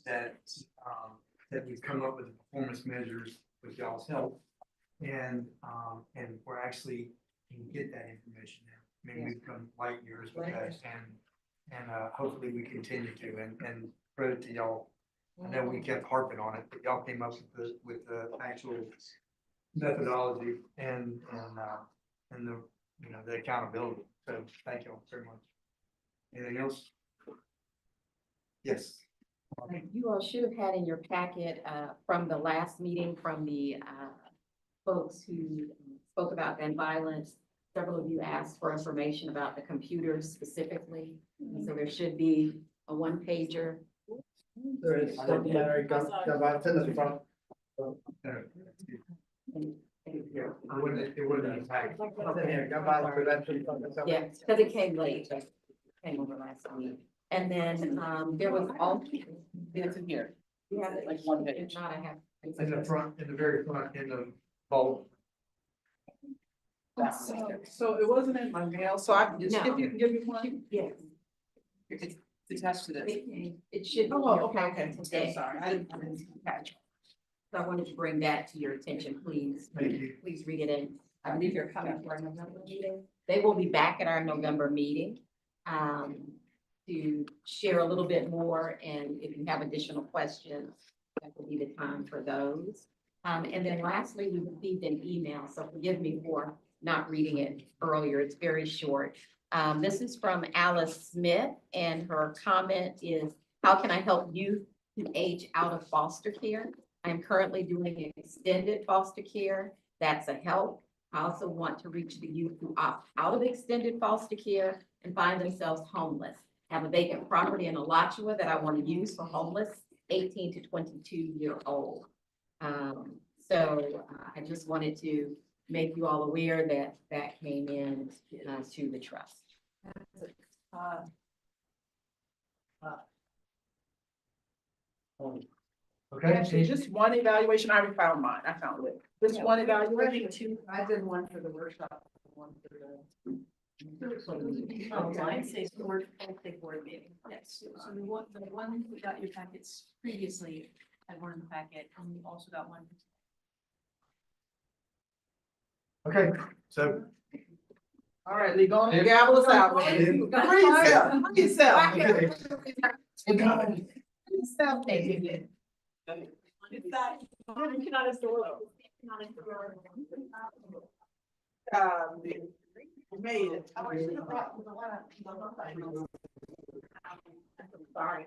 we've come up with the performance measures with y'all's help. And we're actually can get that information now. I mean, we've come light years with that, and hopefully we continue to, and credit to y'all. I know we kept harping on it, but y'all came up with the actual methodology and the, the accountability. So thank you all very much. Anything else? Yes.
You all should have had in your packet from the last meeting from the folks who spoke about gun violence. Several of you asked for information about the computers specifically. So there should be a 1-pager.
There is supplementary gun violence in the front.
It wouldn't impact.
Gun violence prevention.
Yeah, because it came late. It came over last week. And then there was all.
It's in here.
You have it
Like 1 page.
If not, I have.
In the front, in the very front, in the vault.
So it wasn't in my mail, so I can just
No.
give you one?
Yes.
It's attached to this.
It should be.
Oh,
in your
okay,
packet
I'm
today.
sorry, I didn't catch it.
So I wanted to bring that to your attention, please.
Thank you.
Please read it in.
I believe you're coming for our November meeting.
They will be back at our November meeting to share a little bit more, and if you have additional questions, that will be the time for those. And then lastly, we received an email, so forgive me for not reading it earlier. It's very short. This is from Alice Smith, and her comment is, how can I help youth who age out of foster care? I'm currently doing extended foster care. That's a help. I also want to reach the youth who opt out of extended foster care and find themselves homeless. I have a vacant property in Alachua that I want to use for homeless, 18 to 22-year-old. So I just wanted to make you all aware that that came in to the trust.
Okay.
Actually, just one evaluation. I already found mine. I found it. Just one evaluation.
I did one for the workshop, one for the.
Mine says board meeting. Yes, so the one we got your packets previously had one in the packet, and we also got one.
Okay, so.
All right, Lee, go on and gavel us out. Free yourself. Free yourself. Yourself, David.
It's that, you cannot install it.
We made it. Sorry.